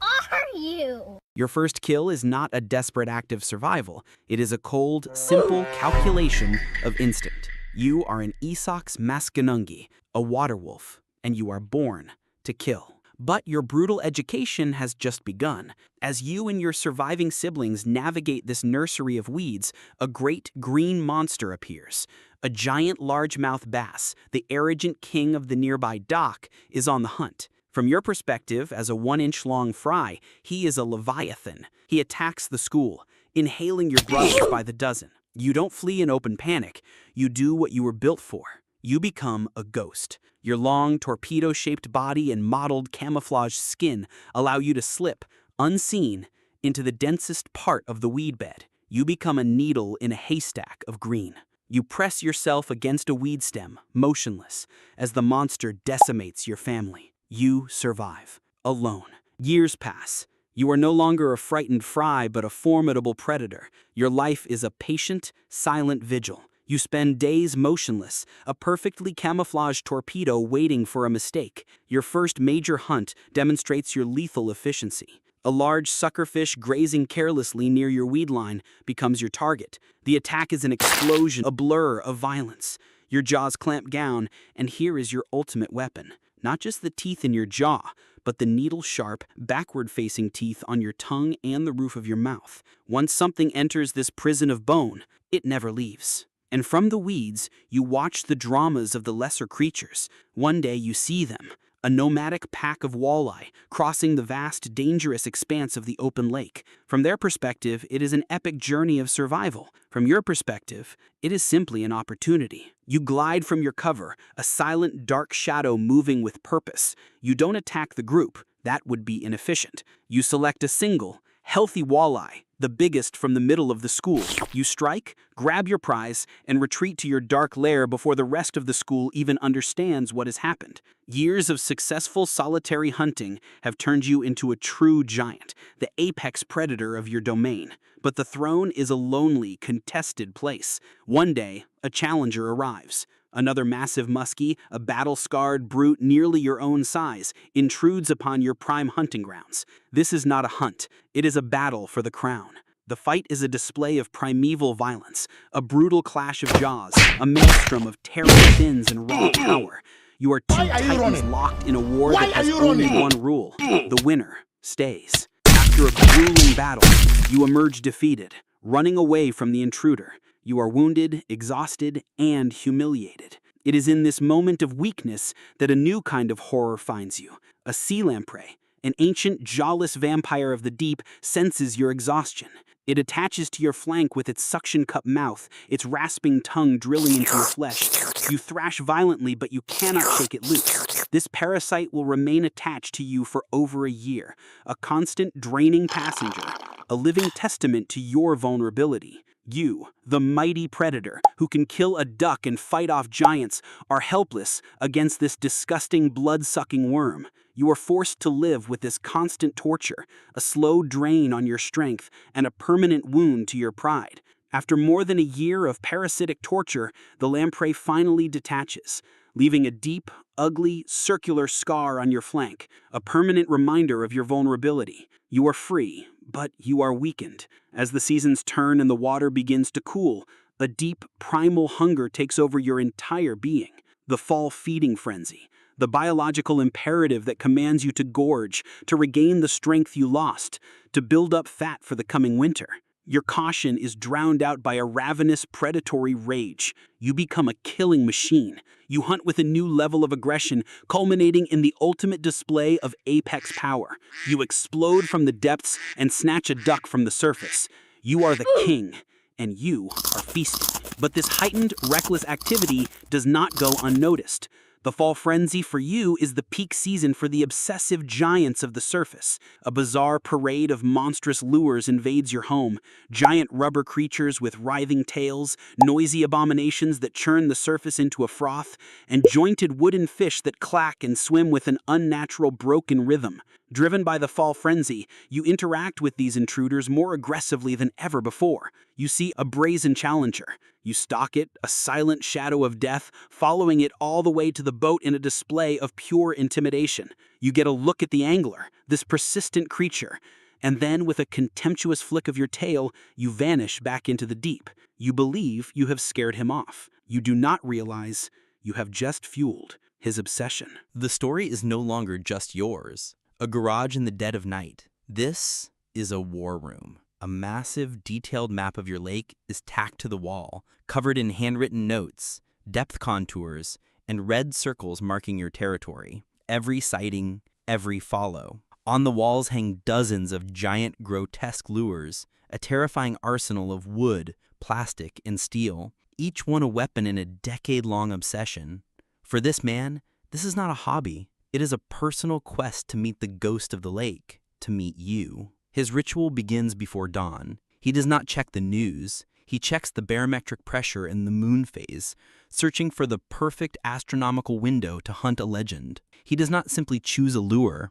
are you? Your first kill is not a desperate act of survival. It is a cold, simple calculation of instinct. You are an Aesop's Muskellunge, a water wolf, and you are born to kill. But your brutal education has just begun. As you and your surviving siblings navigate this nursery of weeds, a great green monster appears. A giant largemouth bass, the arrogant king of the nearby dock, is on the hunt. From your perspective, as a 1-inch-long fry, he is a leviathan. He attacks the school, inhaling your brothers by the dozen. You don't flee in open panic. You do what you were built for. You become a ghost. Your long, torpedo-shaped body and mottled camouflage skin allow you to slip, unseen, into the densest part of the weed bed. You become a needle in a haystack of green. You press yourself against a weed stem, motionless, as the monster decimates your family. You survive, alone. Years pass. You are no longer a frightened fry, but a formidable predator. Your life is a patient, silent vigil. You spend days motionless, a perfectly camouflaged torpedo waiting for a mistake. Your first major hunt demonstrates your lethal efficiency. A large suckerfish grazing carelessly near your weed line becomes your target. The attack is an explosion, a blur of violence. Your jaws clamp down, and here is your ultimate weapon. Not just the teeth in your jaw, but the needle-sharp, backward-facing teeth on your tongue and the roof of your mouth. Once something enters this prison of bone, it never leaves. And from the weeds, you watch the dramas of the lesser creatures. One day you see them, a nomadic pack of walleye crossing the vast, dangerous expanse of the open lake. From their perspective, it is an epic journey of survival. From your perspective, it is simply an opportunity. You glide from your cover, a silent, dark shadow moving with purpose. You don't attack the group. That would be inefficient. You select a single, healthy walleye, the biggest from the middle of the school. You strike, grab your prize, and retreat to your dark lair before the rest of the school even understands what has happened. Years of successful solitary hunting have turned you into a true giant, the apex predator of your domain. But the throne is a lonely, contested place. One day, a challenger arrives. Another massive muskie, a battle-scarred brute nearly your own size, intrudes upon your prime hunting grounds. This is not a hunt. It is a battle for the crown. The fight is a display of primeval violence, a brutal clash of jaws, a maelstrom of tearing fins and raw power. You are two titans locked in a war that has only one rule. The winner stays. After a grueling battle, you emerge defeated, running away from the intruder. You are wounded, exhausted, and humiliated. It is in this moment of weakness that a new kind of horror finds you. A sea lamprey, an ancient, jawless vampire of the deep, senses your exhaustion. It attaches to your flank with its suction-cup mouth, its rasping tongue drilling into your flesh. You thrash violently, but you cannot shake it loose. This parasite will remain attached to you for over a year, a constant, draining passenger, a living testament to your vulnerability. You, the mighty predator who can kill a duck and fight off giants, are helpless against this disgusting blood-sucking worm. You are forced to live with this constant torture, a slow drain on your strength, and a permanent wound to your pride. After more than a year of parasitic torture, the lamprey finally detaches, leaving a deep, ugly, circular scar on your flank, a permanent reminder of your vulnerability. You are free, but you are weakened. As the seasons turn and the water begins to cool, a deep, primal hunger takes over your entire being. The fall feeding frenzy, the biological imperative that commands you to gorge, to regain the strength you lost, to build up fat for the coming winter. Your caution is drowned out by a ravenous, predatory rage. You become a killing machine. You hunt with a new level of aggression, culminating in the ultimate display of apex power. You explode from the depths and snatch a duck from the surface. You are the king, and you are feasting. But this heightened, reckless activity does not go unnoticed. The fall frenzy for you is the peak season for the obsessive giants of the surface. A bizarre parade of monstrous lures invades your home. Giant rubber creatures with writhing tails, noisy abominations that churn the surface into a froth, and jointed wooden fish that clack and swim with an unnatural broken rhythm. Driven by the fall frenzy, you interact with these intruders more aggressively than ever before. You see a brazen challenger. You stalk it, a silent shadow of death, following it all the way to the boat in a display of pure intimidation. You get a look at the angler, this persistent creature, and then with a contemptuous flick of your tail, you vanish back into the deep. You believe you have scared him off. You do not realize you have just fueled his obsession. The story is no longer just yours. A garage in the dead of night. This is a war room. A massive, detailed map of your lake is tacked to the wall, covered in handwritten notes, depth contours, and red circles marking your territory. Every sighting, every follow. On the walls hang dozens of giant, grotesque lures, a terrifying arsenal of wood, plastic, and steel, each one a weapon in a decade-long obsession. For this man, this is not a hobby. It is a personal quest to meet the ghost of the lake, to meet you. His ritual begins before dawn. He does not check the news. He checks the barometric pressure in the moon phase, searching for the perfect astronomical window to hunt a legend. He does not simply choose a lure.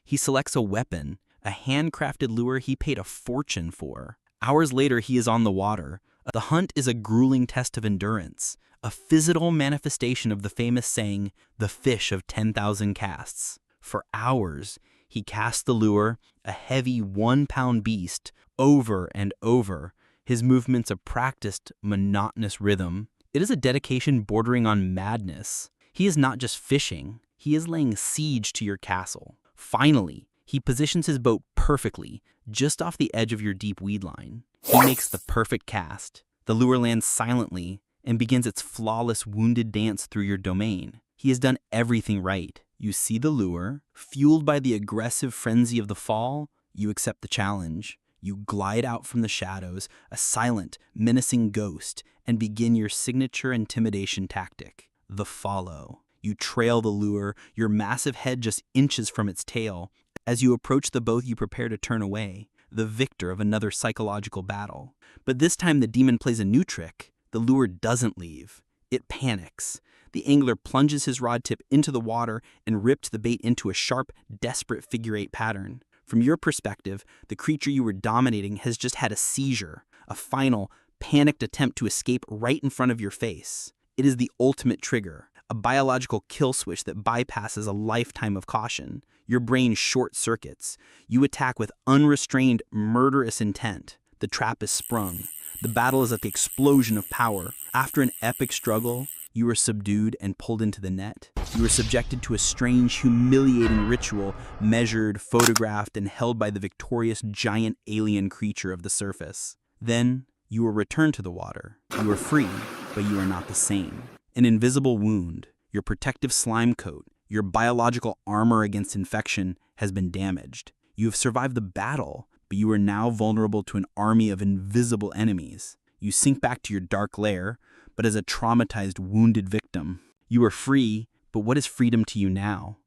He selects a weapon, a handcrafted lure he paid a fortune for. Hours later, he is on the water, The hunt is a grueling test of endurance, a physical manifestation of the famous saying, the fish of 10,000 casts. For hours, he casts the lure, a heavy 1-pound beast, over and over, his movements a practiced, monotonous rhythm. It is a dedication bordering on madness. He is not just fishing, he is laying siege to your castle. Finally, he positions his boat perfectly, just off the edge of your deep weed line. He makes the perfect cast. The lure lands silently and begins its flawless wounded dance through your domain. He has done everything right. You see the lure. Fueled by the aggressive frenzy of the fall, you accept the challenge. You glide out from the shadows, a silent, menacing ghost, and begin your signature intimidation tactic, the follow. You trail the lure, your massive head just inches from its tail. As you approach the boat, you prepare to turn away, the victor of another psychological battle. But this time the demon plays a new trick. The lure doesn't leave. It panics. The angler plunges his rod tip into the water and rips the bait into a sharp, desperate figure-8 pattern. From your perspective, the creature you were dominating has just had a seizure, a final, panicked attempt to escape right in front of your face. It is the ultimate trigger, a biological kill switch that bypasses a lifetime of caution. Your brain short-circuits. You attack with unrestrained, murderous intent. The trap is sprung. The battle is at the explosion of power. After an epic struggle, you are subdued and pulled into the net. You are subjected to a strange, humiliating ritual, measured, photographed, and held by the victorious giant alien creature of the surface. Then, you are returned to the water. You are free, but you are not the same. An invisible wound, your protective slime coat, your biological armor against infection has been damaged. You have survived the battle, but you are now vulnerable to an army of invisible enemies. You sink back to your dark lair, but as a traumatized, wounded victim. You are free, but what is freedom to you now?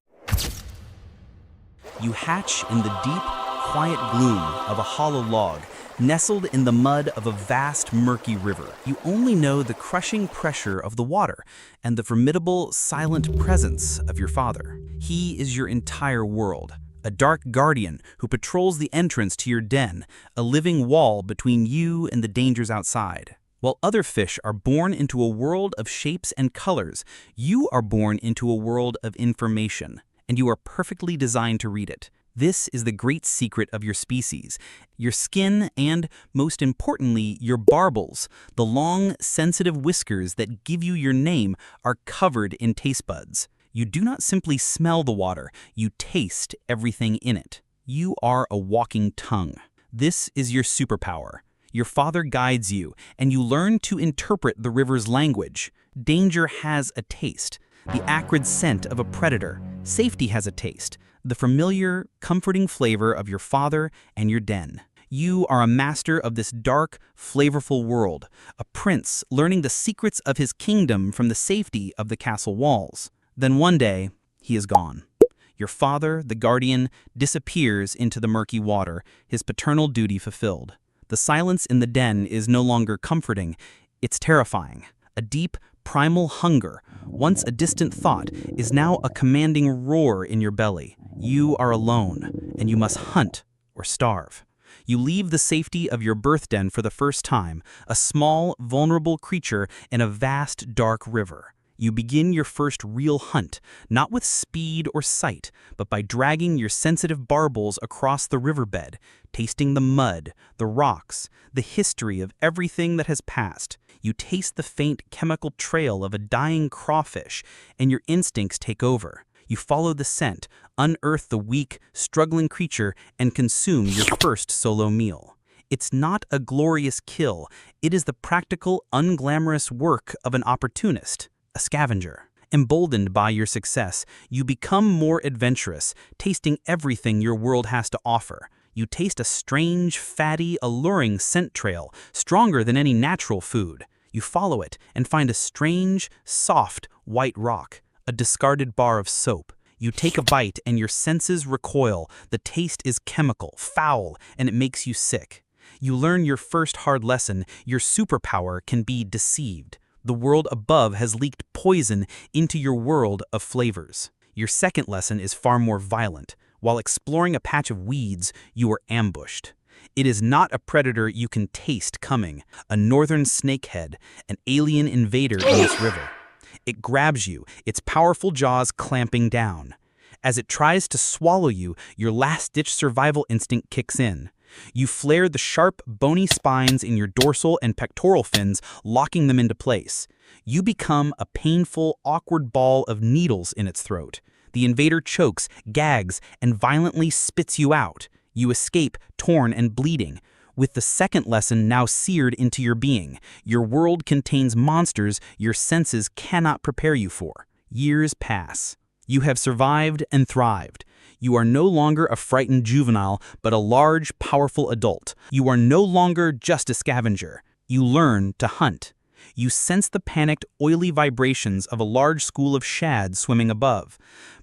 You hatch in the deep, quiet gloom of a hollow log, nestled in the mud of a vast, murky river. You only know the crushing pressure of the water and the formidable, silent presence of your father. He is your entire world, a dark guardian who patrols the entrance to your den, a living wall between you and the dangers outside. While other fish are born into a world of shapes and colors, you are born into a world of information, and you are perfectly designed to read it. This is the great secret of your species. Your skin and, most importantly, your barbels, the long, sensitive whiskers that give you your name, are covered in taste buds. You do not simply smell the water, you taste everything in it. You are a walking tongue. This is your superpower. Your father guides you, and you learn to interpret the river's language. Danger has a taste. The acrid scent of a predator. Safety has a taste. The familiar, comforting flavor of your father and your den. You are a master of this dark, flavorful world, a prince learning the secrets of his kingdom from the safety of the castle walls. Then one day, he is gone. Your father, the guardian, disappears into the murky water, his paternal duty fulfilled. The silence in the den is no longer comforting, it's terrifying. A deep, primal hunger, once a distant thought, is now a commanding roar in your belly. You are alone, and you must hunt or starve. You leave the safety of your birth den for the first time, a small, vulnerable creature in a vast, dark river. You begin your first real hunt, not with speed or sight, but by dragging your sensitive barbels across the riverbed, tasting the mud, the rocks, the history of everything that has passed. You taste the faint chemical trail of a dying crawfish, and your instincts take over. You follow the scent, unearth the weak, struggling creature, and consume your first solo meal. It's not a glorious kill, it is the practical, unglamorous work of an opportunist. A scavenger. Emboldened by your success, you become more adventurous, tasting everything your world has to offer. You taste a strange, fatty, alluring scent trail, stronger than any natural food. You follow it and find a strange, soft, white rock, a discarded bar of soap. You take a bite and your senses recoil. The taste is chemical, foul, and it makes you sick. You learn your first hard lesson: your superpower can be deceived. The world above has leaked poison into your world of flavors. Your second lesson is far more violent. While exploring a patch of weeds, you are ambushed. It is not a predator you can taste coming, a northern snakehead, an alien invader in this river. It grabs you, its powerful jaws clamping down. As it tries to swallow you, your last-ditch survival instinct kicks in. You flare the sharp, bony spines in your dorsal and pectoral fins, locking them into place. You become a painful, awkward ball of needles in its throat. The invader chokes, gags, and violently spits you out. You escape, torn and bleeding. With the second lesson now seared into your being, your world contains monsters your senses cannot prepare you for. Years pass. You have survived and thrived. You are no longer a frightened juvenile, but a large, powerful adult. You are no longer just a scavenger. You learn to hunt. You sense the panicked, oily vibrations of a large school of shad swimming above.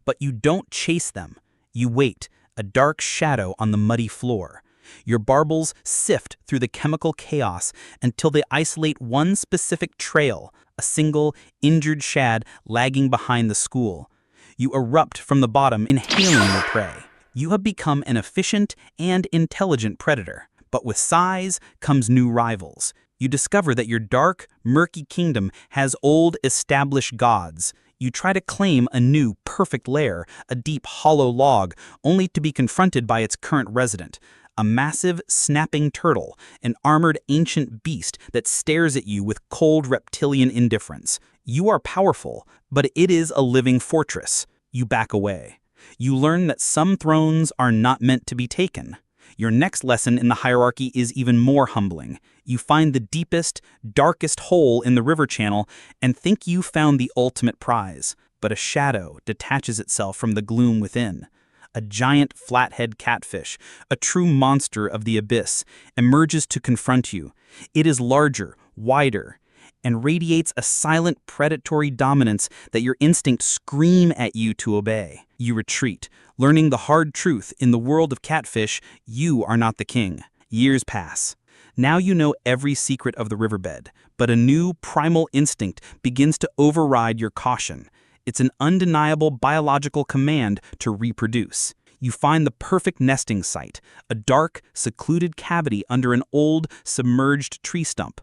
But you don't chase them. You wait, a dark shadow on the muddy floor. Your barbels sift through the chemical chaos until they isolate one specific trail, a single, injured shad lagging behind the school. You erupt from the bottom, inhaling your prey. You have become an efficient and intelligent predator. But with size comes new rivals. You discover that your dark, murky kingdom has old, established gods. You try to claim a new, perfect lair, a deep, hollow log, only to be confronted by its current resident, a massive, snapping turtle, an armored ancient beast that stares at you with cold reptilian indifference. You are powerful, but it is a living fortress. You back away. You learn that some thrones are not meant to be taken. Your next lesson in the hierarchy is even more humbling. You find the deepest, darkest hole in the river channel and think you found the ultimate prize. But a shadow detaches itself from the gloom within. A giant flathead catfish, a true monster of the abyss, emerges to confront you. It is larger, wider, and radiates a silent predatory dominance that your instincts scream at you to obey. You retreat, learning the hard truth: in the world of catfish, you are not the king. Years pass. Now you know every secret of the riverbed, but a new primal instinct begins to override your caution. It's an undeniable biological command to reproduce. You find the perfect nesting site, a dark, secluded cavity under an old, submerged tree stump.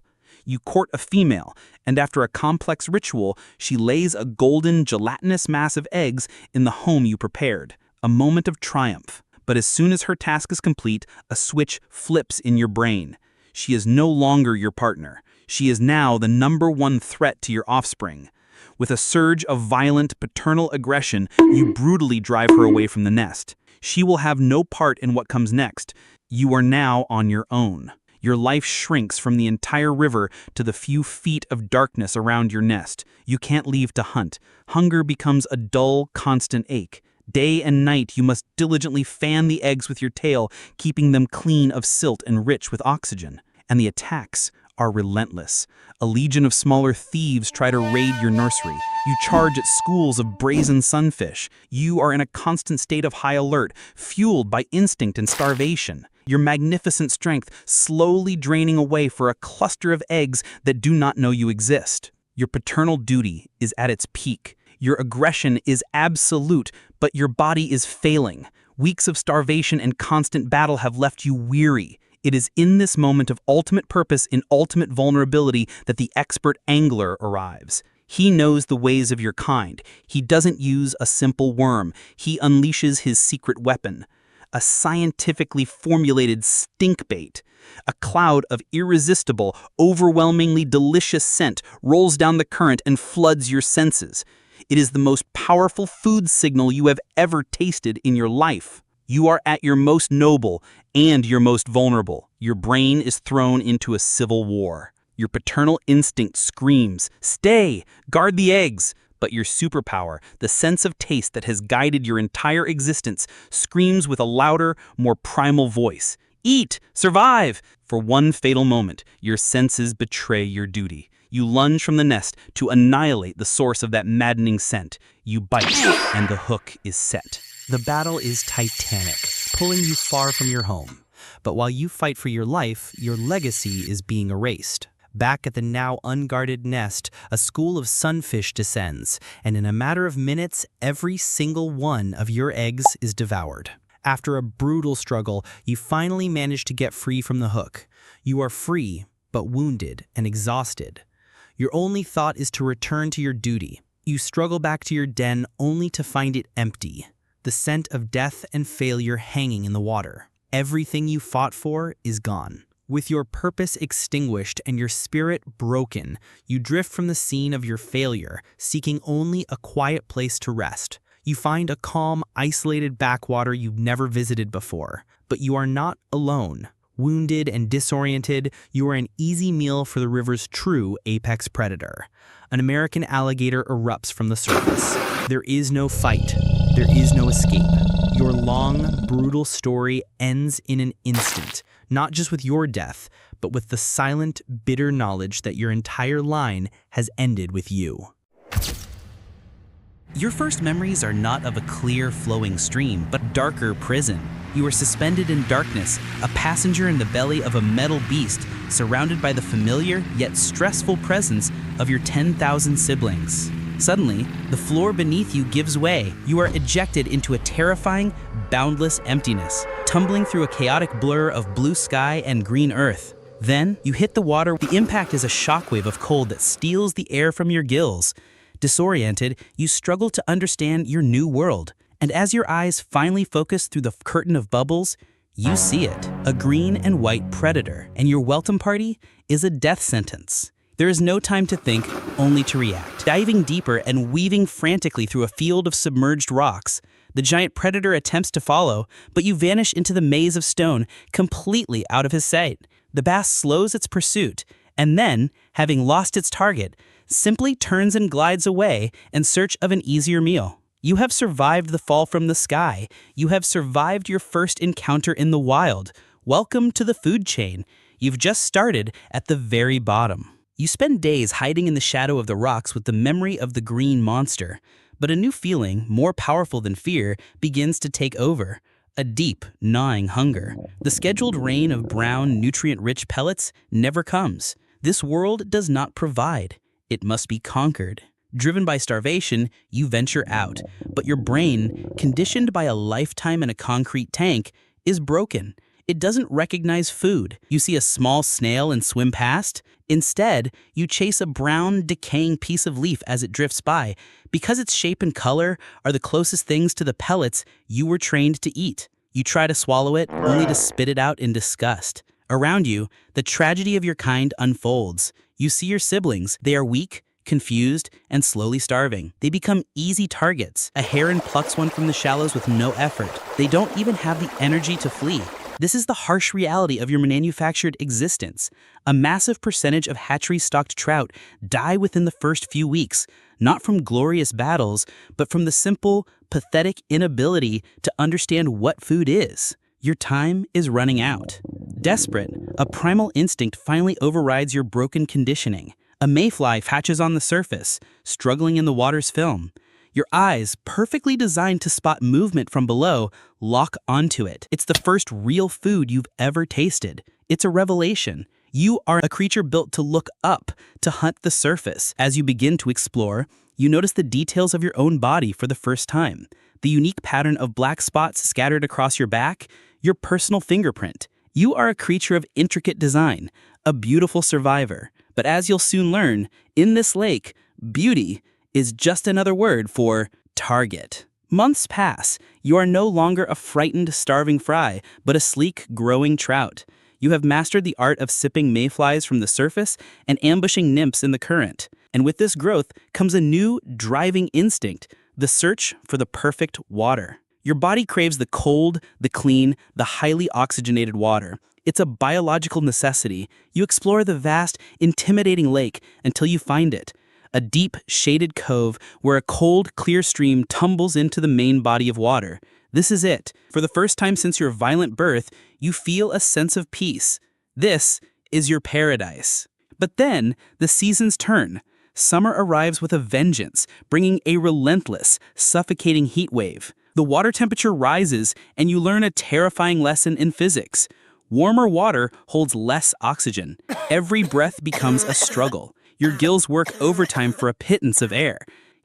You court a female, and after a complex ritual, she lays a golden, gelatinous mass of eggs in the home you prepared. A moment of triumph. But as soon as her task is complete, a switch flips in your brain. She is no longer your partner. She is now the #1 threat to your offspring. With a surge of violent paternal aggression, you brutally drive her away from the nest. She will have no part in what comes next. You are now on your own. Your life shrinks from the entire river to the few feet of darkness around your nest. You can't leave to hunt. Hunger becomes a dull, constant ache. Day and night you must diligently fan the eggs with your tail, keeping them clean of silt and rich with oxygen. And the attacks are relentless. A legion of smaller thieves try to raid your nursery. You charge at schools of brazen sunfish. You are in a constant state of high alert, fueled by instinct and starvation. Your magnificent strength slowly draining away for a cluster of eggs that do not know you exist. Your paternal duty is at its peak. Your aggression is absolute, but your body is failing. Weeks of starvation and constant battle have left you weary. It is in this moment of ultimate purpose in ultimate vulnerability that the expert angler arrives. He knows the ways of your kind. He doesn't use a simple worm. He unleashes his secret weapon. A scientifically formulated stink bait. A cloud of irresistible, overwhelmingly delicious scent rolls down the current and floods your senses. It is the most powerful food signal you have ever tasted in your life. You are at your most noble and your most vulnerable. Your brain is thrown into a civil war. Your paternal instinct screams, "Stay! Guard the eggs!" But your superpower, the sense of taste that has guided your entire existence, screams with a louder, more primal voice. Eat! Survive! For one fatal moment, your senses betray your duty. You lunge from the nest to annihilate the source of that maddening scent. You bite, and the hook is set. The battle is titanic, pulling you far from your home. But while you fight for your life, your legacy is being erased. Back at the now unguarded nest, a school of sunfish descends, and in a matter of minutes, every single one of your eggs is devoured. After a brutal struggle, you finally manage to get free from the hook. You are free, but wounded and exhausted. Your only thought is to return to your duty. You struggle back to your den only to find it empty, the scent of death and failure hanging in the water. Everything you fought for is gone. With your purpose extinguished and your spirit broken, you drift from the scene of your failure, seeking only a quiet place to rest. You find a calm, isolated backwater you've never visited before. But you are not alone. Wounded and disoriented, you are an easy meal for the river's true apex predator. An American alligator erupts from the surface. There is no fight. There is no escape. Your long, brutal story ends in an instant, not just with your death, but with the silent, bitter knowledge that your entire line has ended with you. Your first memories are not of a clear, flowing stream, but darker prison. You are suspended in darkness, a passenger in the belly of a metal beast, surrounded by the familiar yet stressful presence of your 10,000 siblings. Suddenly, the floor beneath you gives way. You are ejected into a terrifying, boundless emptiness, tumbling through a chaotic blur of blue sky and green earth. Then, you hit the water. The impact is a shockwave of cold that steals the air from your gills. Disoriented, you struggle to understand your new world. And as your eyes finally focus through the curtain of bubbles, you see it, a green and white predator, and your welcome party is a death sentence. There is no time to think, only to react. Diving deeper and weaving frantically through a field of submerged rocks, the giant predator attempts to follow, but you vanish into the maze of stone, completely out of his sight. The bass slows its pursuit, and then, having lost its target, simply turns and glides away in search of an easier meal. You have survived the fall from the sky. You have survived your first encounter in the wild. Welcome to the food chain. You've just started at the very bottom. You spend days hiding in the shadow of the rocks with the memory of the green monster. But a new feeling, more powerful than fear, begins to take over. A deep, gnawing hunger. The scheduled rain of brown, nutrient-rich pellets never comes. This world does not provide. It must be conquered. Driven by starvation, you venture out. But your brain, conditioned by a lifetime in a concrete tank, is broken. It doesn't recognize food. You see a small snail and swim past. Instead, you chase a brown, decaying piece of leaf as it drifts by, because its shape and color are the closest things to the pellets you were trained to eat. You try to swallow it, only to spit it out in disgust. Around you, the tragedy of your kind unfolds. You see your siblings. They are weak, confused, and slowly starving. They become easy targets. A heron plucks one from the shallows with no effort. They don't even have the energy to flee. This is the harsh reality of your manufactured existence. A massive percentage of hatchery-stocked trout die within the first few weeks, not from glorious battles, but from the simple, pathetic inability to understand what food is. Your time is running out. Desperate, a primal instinct finally overrides your broken conditioning. A mayfly hatches on the surface, struggling in the water's film. Your eyes, perfectly designed to spot movement from below, lock onto it. It's the first real food you've ever tasted. It's a revelation. You are a creature built to look up, to hunt the surface. As you begin to explore, you notice the details of your own body for the first time. The unique pattern of black spots scattered across your back, your personal fingerprint. You are a creature of intricate design, a beautiful survivor. But as you'll soon learn, in this lake, beauty is just another word for target. Months pass. You are no longer a frightened, starving fry, but a sleek, growing trout. You have mastered the art of sipping mayflies from the surface and ambushing nymphs in the current. And with this growth comes a new, driving instinct, the search for the perfect water. Your body craves the cold, the clean, the highly oxygenated water. It's a biological necessity. You explore the vast, intimidating lake until you find it. A deep, shaded cove where a cold, clear stream tumbles into the main body of water. This is it. For the first time since your violent birth, you feel a sense of peace. This is your paradise. But then, the seasons turn. Summer arrives with a vengeance, bringing a relentless, suffocating heat wave. The water temperature rises, and you learn a terrifying lesson in physics. Warmer water holds less oxygen. Every breath becomes a struggle. Your gills work overtime for a pittance of air.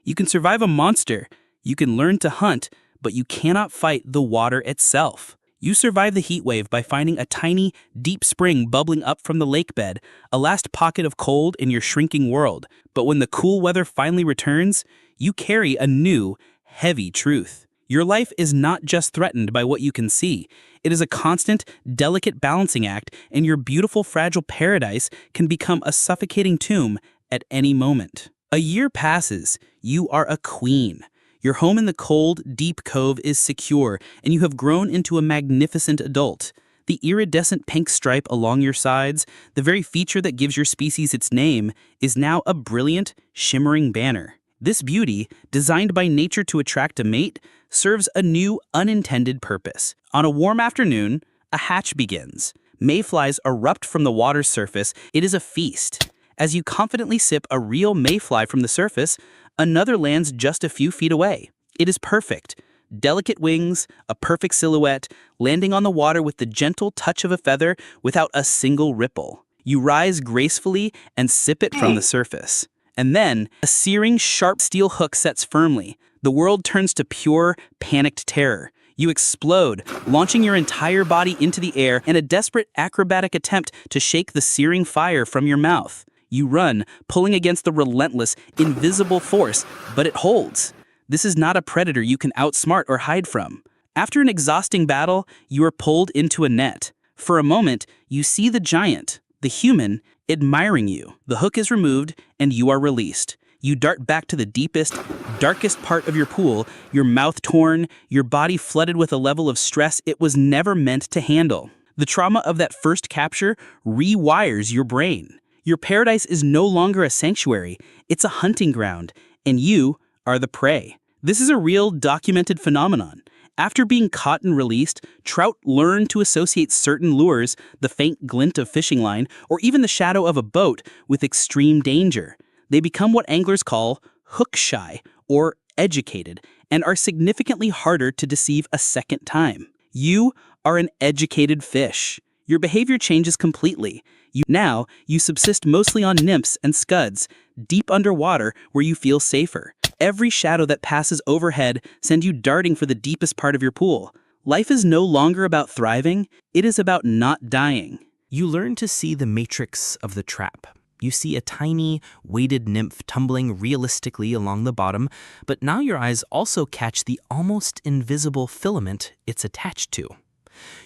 You can survive a monster. You can learn to hunt, but you cannot fight the water itself. You survive the heat wave by finding a tiny, deep spring bubbling up from the lake bed, a last pocket of cold in your shrinking world. But when the cool weather finally returns, you carry a new, heavy truth. Your life is not just threatened by what you can see. It is a constant, delicate balancing act, and your beautiful, fragile paradise can become a suffocating tomb at any moment. A year passes. You are a queen. Your home in the cold, deep cove is secure, and you have grown into a magnificent adult. The iridescent pink stripe along your sides, the very feature that gives your species its name, is now a brilliant, shimmering banner. This beauty, designed by nature to attract a mate, serves a new, unintended purpose. On a warm afternoon, a hatch begins. Mayflies erupt from the water's surface. It is a feast. As you confidently sip a real mayfly from the surface, another lands just a few feet away. It is perfect. Delicate wings, a perfect silhouette, landing on the water with the gentle touch of a feather without a single ripple. You rise gracefully and sip it from the surface. And then, a searing, sharp steel hook sets firmly. The world turns to pure, panicked terror. You explode, launching your entire body into the air in a desperate acrobatic attempt to shake the searing fire from your mouth. You run, pulling against the relentless, invisible force, but it holds. This is not a predator you can outsmart or hide from. After an exhausting battle, you are pulled into a net. For a moment, you see the giant, the human, admiring you. The hook is removed, and you are released. You dart back to the deepest, darkest part of your pool, your mouth torn, your body flooded with a level of stress it was never meant to handle. The trauma of that first capture rewires your brain. Your paradise is no longer a sanctuary, it's a hunting ground, and you are the prey. This is a real documented phenomenon. After being caught and released, trout learn to associate certain lures, the faint glint of fishing line, or even the shadow of a boat, with extreme danger. They become what anglers call hook shy or educated, and are significantly harder to deceive a second time. You are an educated fish. Your behavior changes completely. Now, you subsist mostly on nymphs and scuds, deep underwater where you feel safer. Every shadow that passes overhead sends you darting for the deepest part of your pool. Life is no longer about thriving, it is about not dying. You learn to see the matrix of the trap. You see a tiny, weighted nymph tumbling realistically along the bottom, but now your eyes also catch the almost invisible filament it's attached to.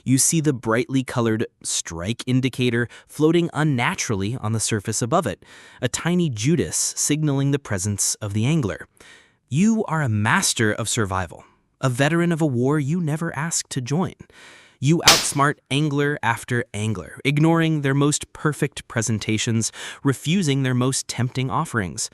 You see the brightly colored strike indicator floating unnaturally on the surface above it, a tiny Judas signaling the presence of the angler. You are a master of survival, a veteran of a war you never asked to join. You outsmart angler after angler, ignoring their most perfect presentations, refusing their most tempting offerings.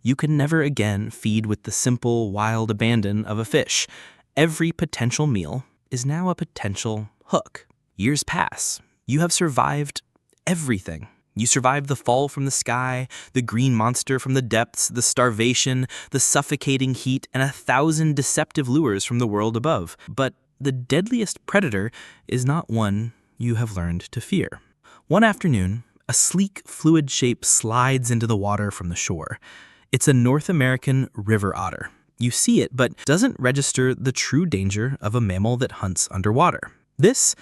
You can never again feed with the simple, wild abandon of a fish. Every potential meal is now a potential hook. Years pass. You have survived everything. You survived the fall from the sky, the green monster from the depths, the starvation, the suffocating heat, and 1,000 deceptive lures from the world above. But the deadliest predator is not one you have learned to fear. One afternoon, a sleek, fluid shape slides into the water from the shore. It's a North American river otter. You see it, but doesn't register the true danger of a mammal that hunts underwater. This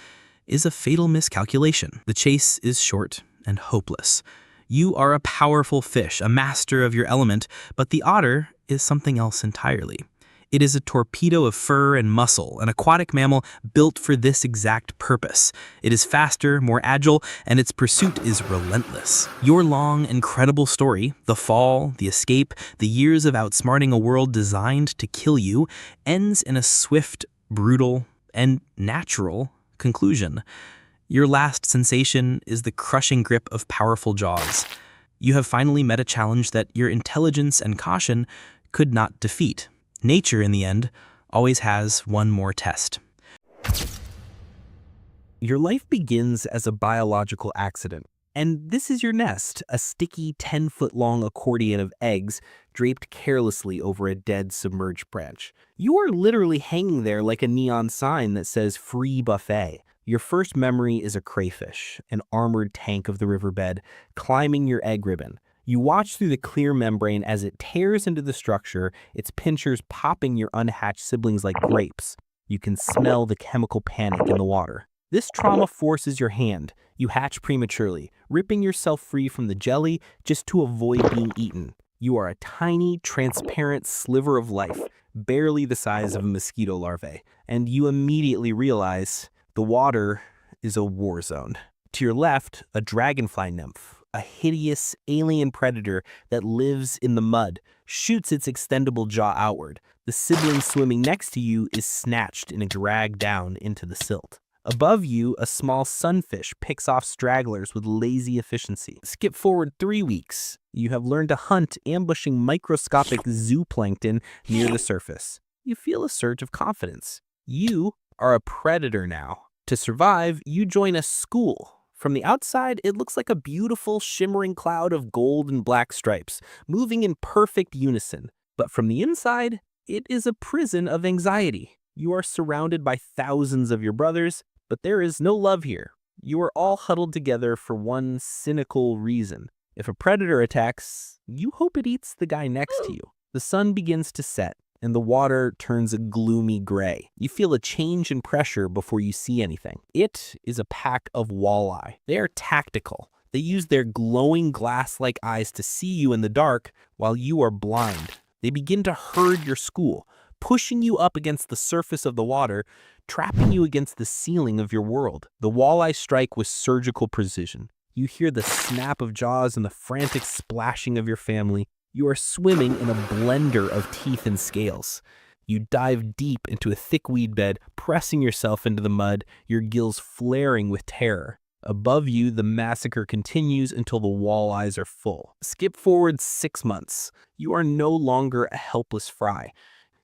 is a fatal miscalculation. The chase is short and hopeless. You are a powerful fish, a master of your element, but the otter is something else entirely. It is a torpedo of fur and muscle, an aquatic mammal built for this exact purpose. It is faster, more agile, and its pursuit is relentless. Your long, incredible story, the fall, the escape, the years of outsmarting a world designed to kill you, ends in a swift, brutal, and natural conclusion. Your last sensation is the crushing grip of powerful jaws. You have finally met a challenge that your intelligence and caution could not defeat. Nature, in the end, always has one more test. Your life begins as a biological accident. And this is your nest, a sticky 10-foot-long accordion of eggs draped carelessly over a dead submerged branch. You are literally hanging there like a neon sign that says free buffet. Your first memory is a crayfish, an armored tank of the riverbed, climbing your egg ribbon. You watch through the clear membrane as it tears into the structure, its pincers popping your unhatched siblings like grapes. You can smell the chemical panic in the water. This trauma forces your hand. You hatch prematurely, ripping yourself free from the jelly just to avoid being eaten. You are a tiny, transparent sliver of life, barely the size of a mosquito larvae, and you immediately realize the water is a war zone. To your left, a dragonfly nymph, a hideous alien predator that lives in the mud, shoots its extendable jaw outward. The sibling swimming next to you is snatched and dragged down into the silt. Above you, a small sunfish picks off stragglers with lazy efficiency. Skip forward 3 weeks. You have learned to hunt, ambushing microscopic zooplankton near the surface. You feel a surge of confidence. You are a predator now. To survive, you join a school. From the outside, it looks like a beautiful, shimmering cloud of gold and black stripes, moving in perfect unison. But from the inside, it is a prison of anxiety. You are surrounded by thousands of your brothers, but there is no love here. You are all huddled together for one cynical reason. If a predator attacks, you hope it eats the guy next to you. The sun begins to set, and the water turns a gloomy gray. You feel a change in pressure before you see anything. It is a pack of walleye. They are tactical. They use their glowing glass-like eyes to see you in the dark while you are blind. They begin to herd your school, pushing you up against the surface of the water, trapping you against the ceiling of your world. The walleye strike with surgical precision. You hear the snap of jaws and the frantic splashing of your family. You are swimming in a blender of teeth and scales. You dive deep into a thick weed bed, pressing yourself into the mud, your gills flaring with terror. Above you, the massacre continues until the walleyes are full. Skip forward 6 months. You are no longer a helpless fry.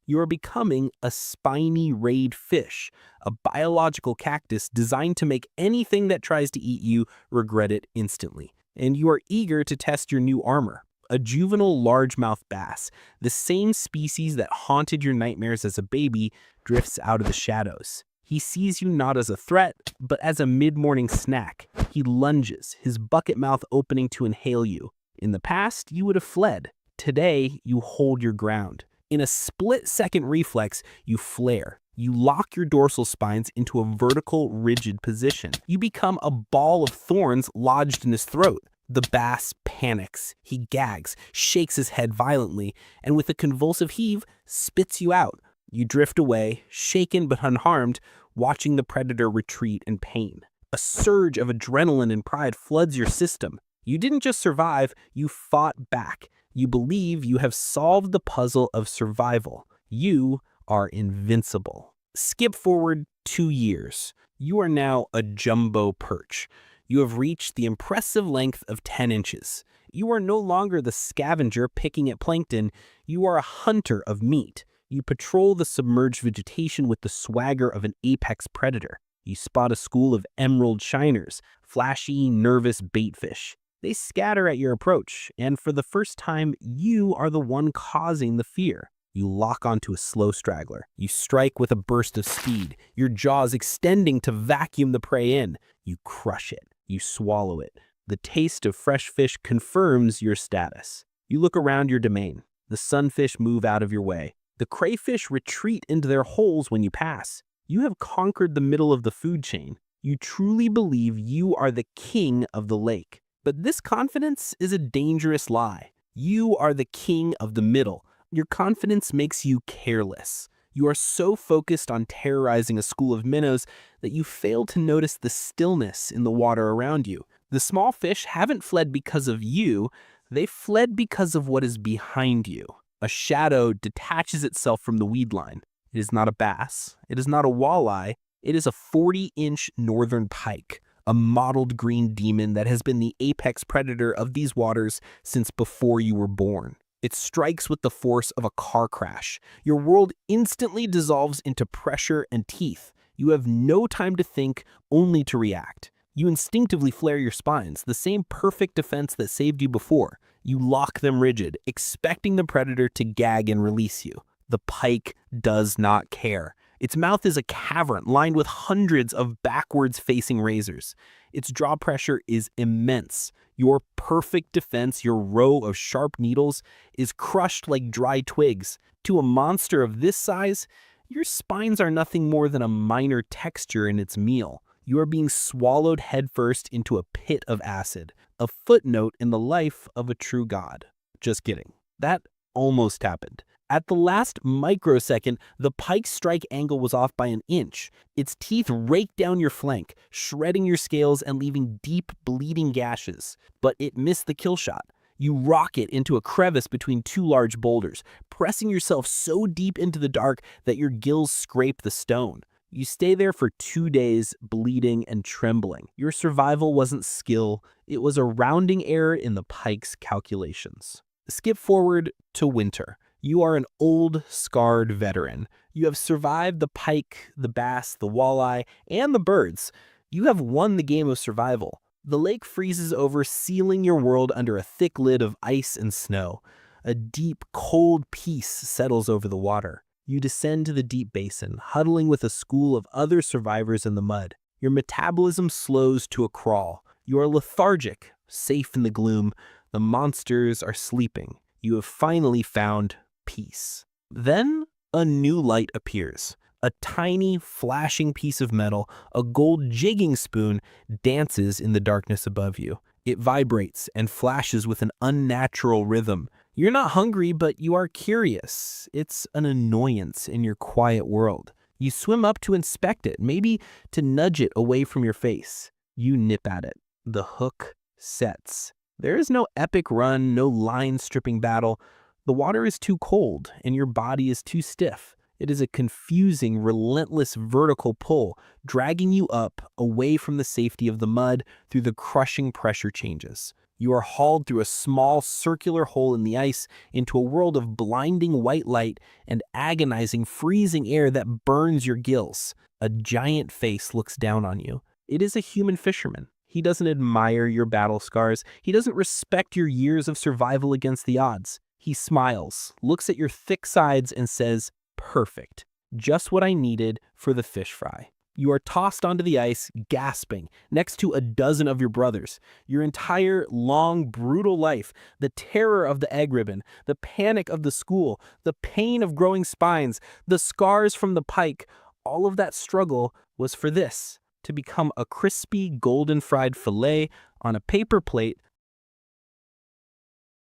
You are becoming a spiny rayed fish, a biological cactus designed to make anything that tries to eat you regret it instantly. And you are eager to test your new armor. A juvenile largemouth bass, the same species that haunted your nightmares as a baby, drifts out of the shadows. He sees you not as a threat, but as a mid-morning snack. He lunges, his bucket mouth opening to inhale you. In the past, you would have fled. Today, you hold your ground. In a split-second reflex, you flare. You lock your dorsal spines into a vertical, rigid position. You become a ball of thorns lodged in his throat. The bass panics. He gags, shakes his head violently, and with a convulsive heave, spits you out. You drift away, shaken but unharmed, watching the predator retreat in pain. A surge of adrenaline and pride floods your system. You didn't just survive, you fought back. You believe you have solved the puzzle of survival. You are invincible. Skip forward 2 years. You are now a jumbo perch. You have reached the impressive length of 10 inches. You are no longer the scavenger picking at plankton. You are a hunter of meat. You patrol the submerged vegetation with the swagger of an apex predator. You spot a school of emerald shiners, flashy, nervous baitfish. They scatter at your approach, and for the first time, you are the one causing the fear. You lock onto a slow straggler. You strike with a burst of speed, your jaws extending to vacuum the prey in. You crush it. You swallow it. The taste of fresh fish confirms your status. You look around your domain. The sunfish move out of your way. The crayfish retreat into their holes when you pass. You have conquered the middle of the food chain. You truly believe you are the king of the lake. But this confidence is a dangerous lie. You are the king of the middle. Your confidence makes you careless. You are so focused on terrorizing a school of minnows that you fail to notice the stillness in the water around you. The small fish haven't fled because of you. They fled because of what is behind you. A shadow detaches itself from the weed line. It is not a bass. It is not a walleye. It is a 40-inch Northern Pike, a mottled green demon that has been the apex predator of these waters since before you were born. It strikes with the force of a car crash. Your world instantly dissolves into pressure and teeth. You have no time to think, only to react. You instinctively flare your spines, the same perfect defense that saved you before. You lock them rigid, expecting the predator to gag and release you. The pike does not care. Its mouth is a cavern lined with hundreds of backwards-facing razors. Its jaw pressure is immense. Your perfect defense, your row of sharp needles, is crushed like dry twigs. To a monster of this size, your spines are nothing more than a minor texture in its meal. You are being swallowed headfirst into a pit of acid, a footnote in the life of a true god. Just kidding. That almost happened. At the last microsecond, the pike's strike angle was off by an inch. Its teeth raked down your flank, shredding your scales and leaving deep, bleeding gashes. But it missed the kill shot. You rocket into a crevice between two large boulders, pressing yourself so deep into the dark that your gills scrape the stone. You stay there for 2 days, bleeding and trembling. Your survival wasn't skill, it was a rounding error in the pike's calculations. Skip forward to winter. You are an old, scarred veteran. You have survived the pike, the bass, the walleye, and the birds. You have won the game of survival. The lake freezes over, sealing your world under a thick lid of ice and snow. A deep, cold peace settles over the water. You descend to the deep basin, huddling with a school of other survivors in the mud. Your metabolism slows to a crawl. You are lethargic, safe in the gloom. The monsters are sleeping. You have finally found peace. Then a new light appears. A tiny, flashing piece of metal, a gold jigging spoon, dances in the darkness above you. It vibrates and flashes with an unnatural rhythm. You're not hungry, but you are curious. It's an annoyance in your quiet world. You swim up to inspect it, maybe to nudge it away from your face. You nip at it. The hook sets. There is no epic run, no line-stripping battle. The water is too cold, and your body is too stiff. It is a confusing, relentless vertical pull, dragging you up, away from the safety of the mud, through the crushing pressure changes. You are hauled through a small, circular hole in the ice into a world of blinding white light and agonizing, freezing air that burns your gills. A giant face looks down on you. It is a human fisherman. He doesn't admire your battle scars. He doesn't respect your years of survival against the odds. He smiles, looks at your thick sides, and says, "Perfect. Just what I needed for the fish fry." You are tossed onto the ice, gasping, next to a dozen of your brothers. Your entire, long, brutal life, the terror of the egg ribbon, the panic of the school, the pain of growing spines, the scars from the pike, all of that struggle was for this, to become a crispy, golden fried fillet on a paper plate